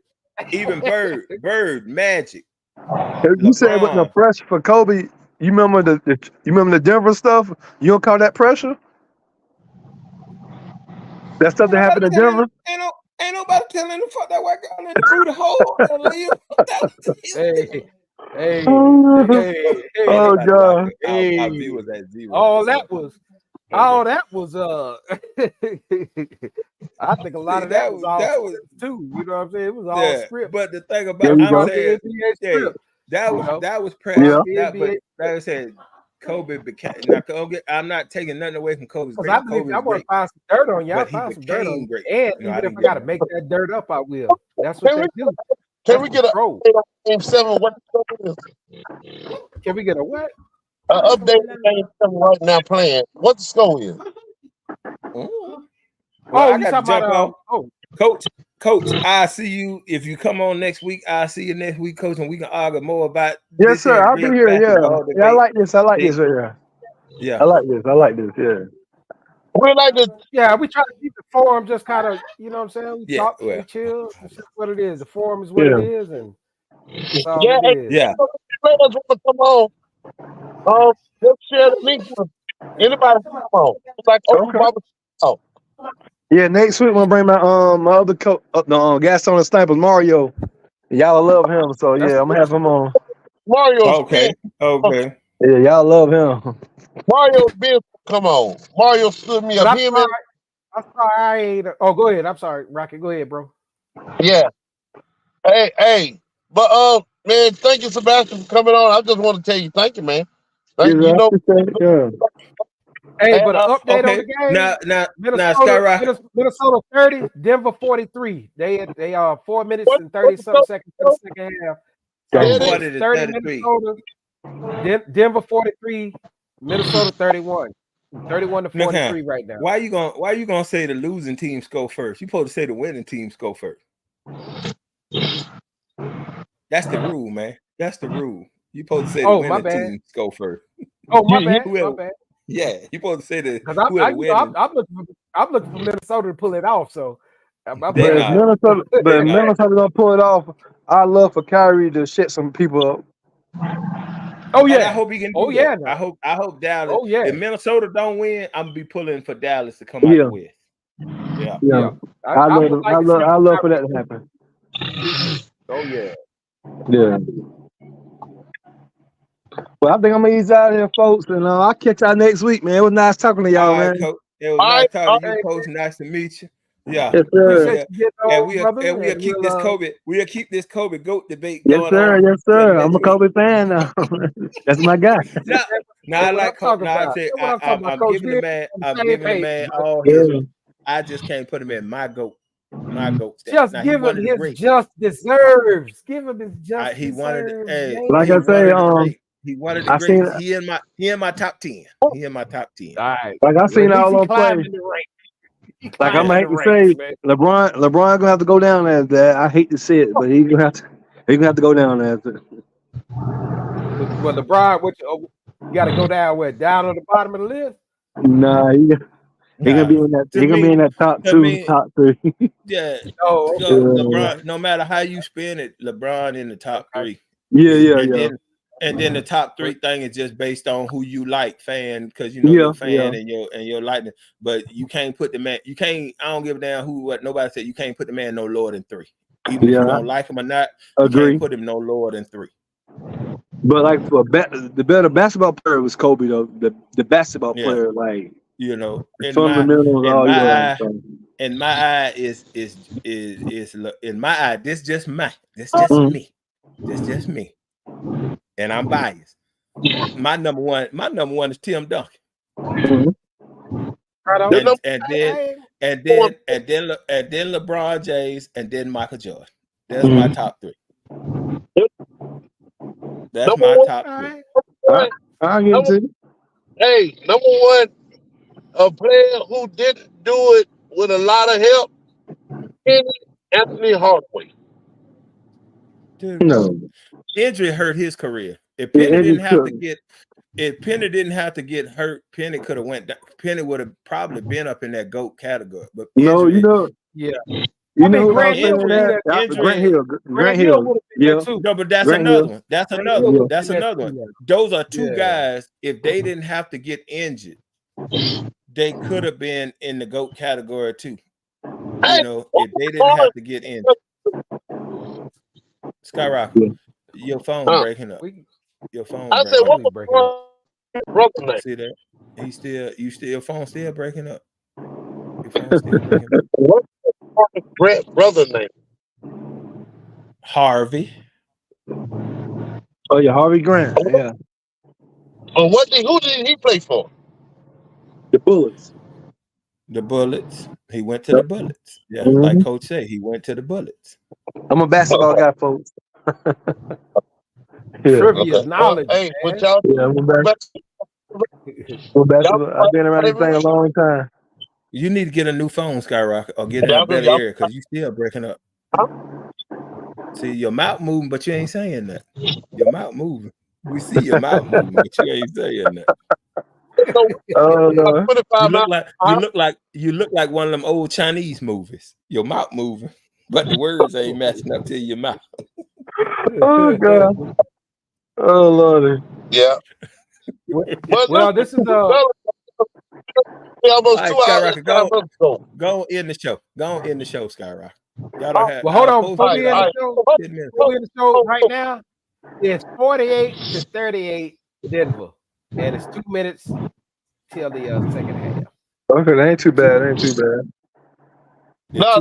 Bird, Magic. You said it wasn't no pressure for Kobe. You remember the Denver stuff? You don't call that pressure? That stuff that happened in Denver? Ain't nobody telling the fuck that white girl through the hole and leave. Hey. Oh God. Our viewers at zero. All that was I think a lot of that was all too. You know what I'm saying? It was all script. But the thing about I'm saying, that was pressure. But like I said, Kobe became. I'm not taking nothing away from Kobe's great. I want to find some dirt on y'all. Find some dirt on great. And even if I got to make that dirt up, I will. That's what they do. Can we get a Game 7? What is? Can we get a what? Update Game 7 right now playing. What the score is? I got to jump off. Coach, I see you. If you come on next week, I'll see you next week, Coach, and we can argue more about. Yes, sir. I'll be here. Yeah, I like this. I like this. Yeah. I like this. Yeah. We like to. Yeah, we try to keep the forum just kind of, you know what I'm saying? We talk, we chill. That's just what it is. The forum is what it is, and that's all it is. Yeah. Players want to come on. Let's share the link with anybody. Come on. It's like Yeah, next week I'm gonna bring my other coach, Gaston and Staples, Mario. Y'all love him, so yeah, I'm gonna have him on. Mario. Okay. Yeah, y'all love him. Mario's been come on. Mario stood me up. I'm sorry, I ain't. Oh, go ahead. I'm sorry, Rocky. Go ahead, bro. Yeah. Hey. But man, thank you, Sebastian, for coming on. I just want to tell you, thank you, man. Thank you. Hey, but an update on the game. Minnesota 30, Denver 43. They are 4 minutes and 30-something seconds for the second half. So 30 Minnesota, Denver 43, Minnesota 31. 31 to 43 right now. Why you gonna say the losing teams go first? You supposed to say the winning teams go first. That's the rule, man. That's the rule. You supposed to say the winning teams go first. Oh, my bad. Yeah, you supposed to say that. I'm looking for Minnesota to pull it off. So, Minnesota gonna pull it off. I love for Kyrie to shit some people up. Oh yeah, and I hope he can. Do that. I hope Dallas. Oh yeah. If Minnesota don't win, I'm gonna be pulling for Dallas to come out the West. Yeah. I love for that to happen. Oh yeah. Yeah. Well, I think I'm gonna ease out here, folks, and I'll catch y'all next week, man. It was nice talking to y'all, man. Coach. It was nice talking to you, Coach. Nice to meet you. Yeah. Yes, sir. We'll keep this Kobe. We'll keep this Kobe GOAT debate going on. Yes, sir. I'm a Kobe fan now. That's my guy. I like Kobe. I'm giving the man all his. I just can't put him in my GOAT. My GOAT. Just give him his just deserves. Give him his just he deserves. Like I say, he wanted the great. He in my top 10. He in my top 10. All right. Like I seen all those plays. Like I'm gonna hate to say, LeBron gonna have to go down as that. I hate to say it, but he's gonna have to go down as it. Well, LeBron, you got to go down where? Down on the bottom of the list? Nah, he gonna be in that. He gonna be in that top 2, top 3. Yeah. LeBron. No matter how you spin it, LeBron in the top 3. Yeah. And then the top 3 thing is just based on who you like, fan, because you know you're a fan and you're liking. But you can't put the man. You can't. I don't give a damn what nobody said. You can't put the man no lower than 3. Even if you don't like him or not, you can't put him no lower than 3. But like for the better basketball player was Kobe though. The basketball player, like in fundamentals. my eye is in my eye. This just me. This just me. And I'm biased. My number one is Tim Duncan. Mm-hmm. And then LeBron James, and then Michael Jordan. That's my top 3. That's my top 3. I'll give it to you. Hey, number 1, a player who didn't do it with a lot of help, Anthony Hardaway. Dude, no. Injury hurt his career. If Penny didn't have to get hurt, Penny could have went down. Penny would have probably been up in that GOAT category. But injury, Grant Hill. Yeah. No, but that's another one. That's another one. Those are 2 guys. If they didn't have to get injured, they could have been in the GOAT category too. You know, if they didn't have to get injured. Skyrocket, your phone breaking up. Your phone. I said, what breaking up. Brother name? See that? Your phone still breaking up. Your phone still breaking up. What's Grant's brother name? Harvey. Oh yeah, Harvey Grant. Yeah. Who did he play for? The Bullets. The Bullets. He went to the Bullets. Yeah, like Coach said, he went to the Bullets. I'm a basketball guy, folks. Trivia knowledge. Hey, what y'all? I'm a basketball. I've been around this thing a long time. You need to get a new phone, Skyrocket, or get in a better area because you still breaking up. See, your mouth moving, but you ain't saying that. Your mouth moving. We see your mouth moving, but you ain't saying that. Oh no! You look like one of them old Chinese movies. Your mouth moving, but the words ain't matching up to your mouth. Oh God! Oh Lordy! Yeah. Well, this is almost right, 2 hours. Go in the show. Go in the show, Skyrocket. Well, hold on. Before we end the show right now, it's 48-38 Denver, and it's 2 minutes till the second half. Okay, that ain't too bad. No.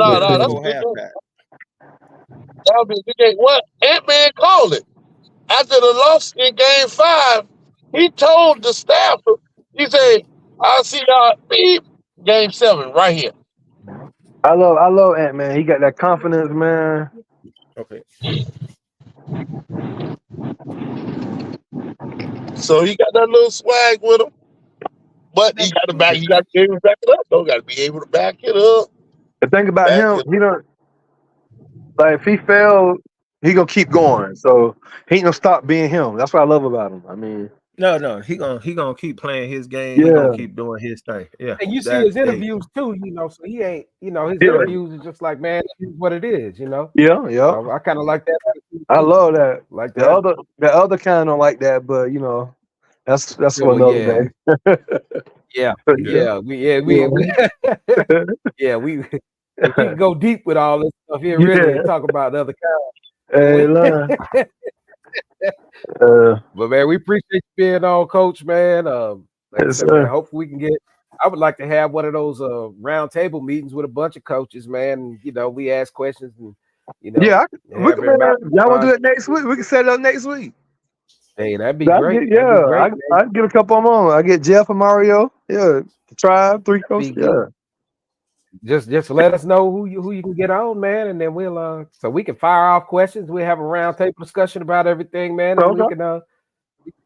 What Ant-Man called it after the loss in Game 5. He told the staff, he said, "I'll see y'all beep Game 7 right here." I love Ant-Man. He got that confidence, man. Okay. So he got that little swag with him, but he got to be able to back it up. Though, got to be able to back it up. The thing about him, he don't like if he failed, he gonna keep going. So he ain't gonna stop being him. That's what I love about him. I mean, no, he gonna keep playing his game. He gonna keep doing his thing. Yeah, and you see his interviews too. You know, so he ain't. You know, his interviews is just like, man, this is what it is. You know. Yeah. So I kind of like that. I love that. Like that. The other kind don't like that, but you know, that's for another day. We can go deep with all this stuff here. Really talk about the other kind. Hey, but man, we appreciate you being on, Coach. Man, like I said, man, hopefully we can get. I would like to have one of those round table meetings with a bunch of coaches, man. And, you know, we ask questions and y'all want to do it next week? We can set it up next week. Hey, that'd be great. I'd get a couple of them on. I get Jeff and Mario. Yeah, the tribe, 3 coaches. Yeah. Just let us know who you can get on, man, and then we'll so we can fire off questions. We'll have a round table discussion about everything, man, and we can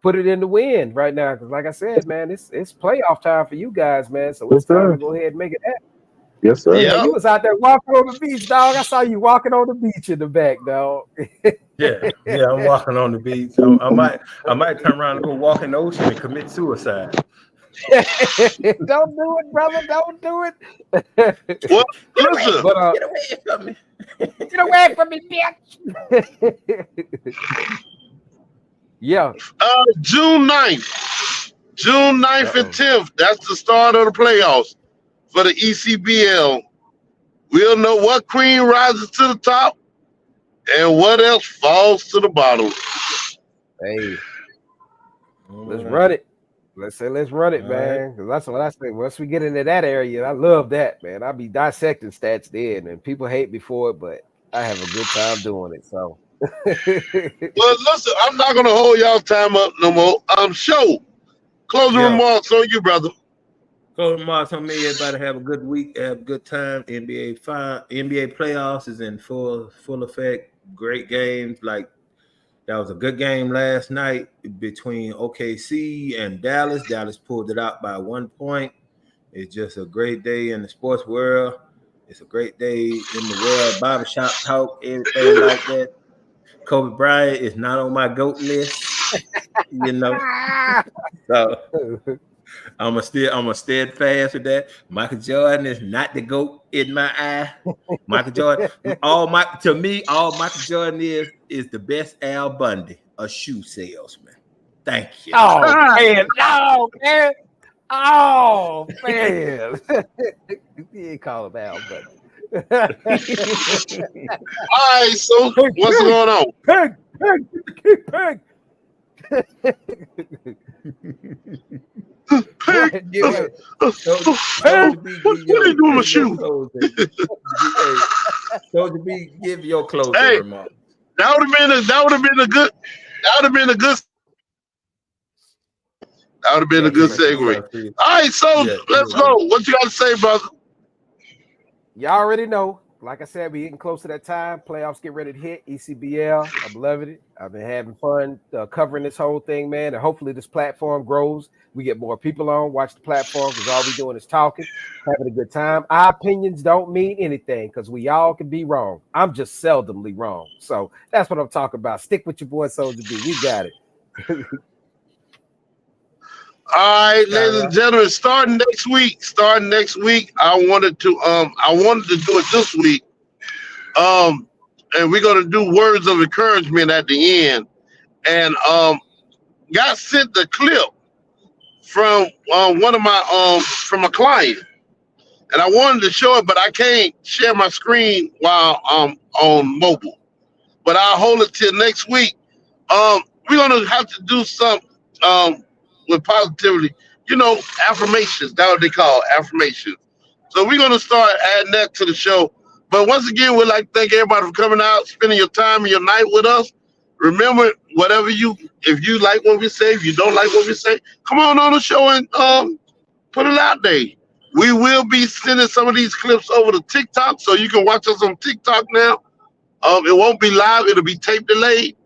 put it in the wind right now. Because like I said, man, it's playoff time for you guys, man. So it's time to go ahead and make it happen. Yes, sir. Yeah, you was out there walking on the beach, dog. I saw you walking on the beach in the back, dog. Yeah, I'm walking on the beach. I might turn around and go walk in the ocean and commit suicide. Don't do it, brother. Don't do it. Well, listen, get away from me. Get away from me, bitch. Yeah. June 9th. June 9th and 10th. That's the start of the playoffs for the ECBL. We'll know what queen rises to the top and what else falls to the bottom. Hey, let's run it. Let's run it, man. Because that's what I say. Once we get into that area, I love that, man. I'll be dissecting stats then, and people hate me for it, but I have a good time doing it. So, well, listen, I'm not gonna hold y'all time up no more. Show closing remarks on you, brother. Closing remarks on me. Everybody have a good week. Have a good time. NBA playoffs is in full effect. Great games. Like that was a good game last night between OKC and Dallas. Dallas pulled it out by 1 point. It's just a great day in the sports world. It's a great day in the world. Barbershop talk, everything like that. Kobe Bryant is not on my GOAT list, you know. So I'm a steadfast with that. Michael Jordan is not the GOAT in my eye. Michael Jordan, all Michael Jordan is the best Al Bundy, a shoe salesman. Thank you. Oh man, man. Oh man. You ain't call him Al, but all right, so what's going on? Peg. What are you doing with shoe? Soldier B, give your closing remarks. That would have been a good segue. All right, so let's go. What you got to say, brother? Y'all already know. Like I said, we getting close to that time. Playoffs get ready to hit. ECBL. I'm loving it. I've been having fun covering this whole thing, man. And hopefully this platform grows. We get more people on, watch the platform, because all we doing is talking, having a good time. Our opinions don't mean anything because we all can be wrong. I'm just seldomly wrong. So that's what I'm talking about. Stick with your boy Soldier B. We got it. All right, ladies and gentlemen, starting next week, I wanted to do it this week. And we're gonna do words of encouragement at the end. And got sent the clip from one of my from a client. And I wanted to show it, but I can't share my screen while I'm on mobile. But I'll hold it till next week. We're gonna have to do some with positivity, affirmations. That's what they call affirmations. So we're gonna start adding that to the show. But once again, we'd like to thank everybody for coming out, spending your time and your night with us. Remember, if you like what we say, if you don't like what we say, come on the show and put it out there. We will be sending some of these clips over to TikTok, so you can watch us on TikTok now. It won't be live; it'll be tape delayed.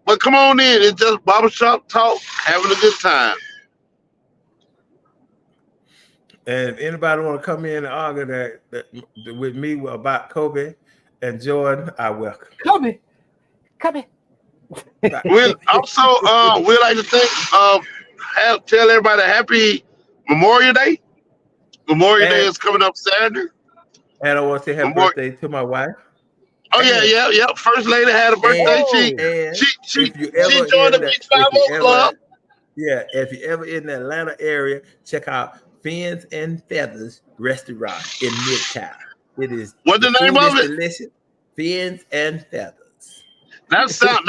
But come on in. It's just barbershop talk, having a good time. And if anybody want to come in and argue that with me about Kobe and Jordan, I welcome. Kobe. We'd like to tell everybody happy Memorial Day. Memorial Day is coming up Saturday. And I want to say happy birthday to my wife. Oh yeah. First lady had a birthday. She joined the Beach 50 Club. Yeah, if you're ever in the Atlanta area, check out Fins and Feathers Restaurant in Midtown. It is what's the name of it? Delicious. Fins and Feathers. That sound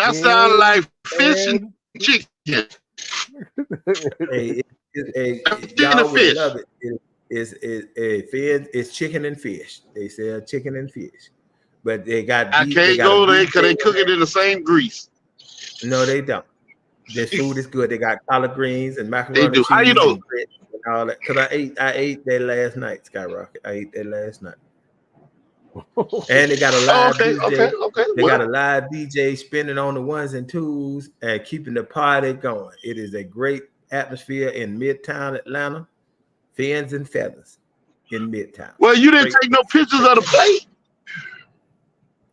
like fish and chicken. Y'all would love it. It's chicken and fish. They sell chicken and fish, but they got. I can't go there because they cook it in the same grease. No, they don't. Their food is good. They got collard greens and macaroni. They do. How you know? And all that. Because I ate that last night, Skyrocket. I ate that last night. And they got a live DJ. Okay. They got a live DJ spinning on the ones and twos and keeping the party going. It is a great atmosphere in Midtown Atlanta. Fins and Feathers in Midtown. Well, you didn't take no pictures of the plate.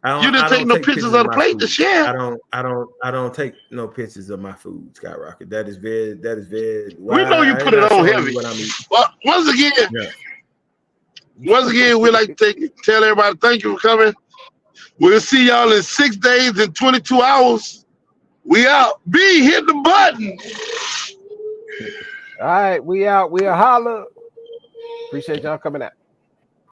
You didn't take no pictures of the plate to share. I don't take no pictures of my food, Skyrocket. That is very. We know you put it on heavy. Well, once again, we'd like to tell everybody thank you for coming. We'll see y'all in 6 days and 22 hours. We out. B, hit the button. All right, we out. We a holler. Appreciate y'all coming out.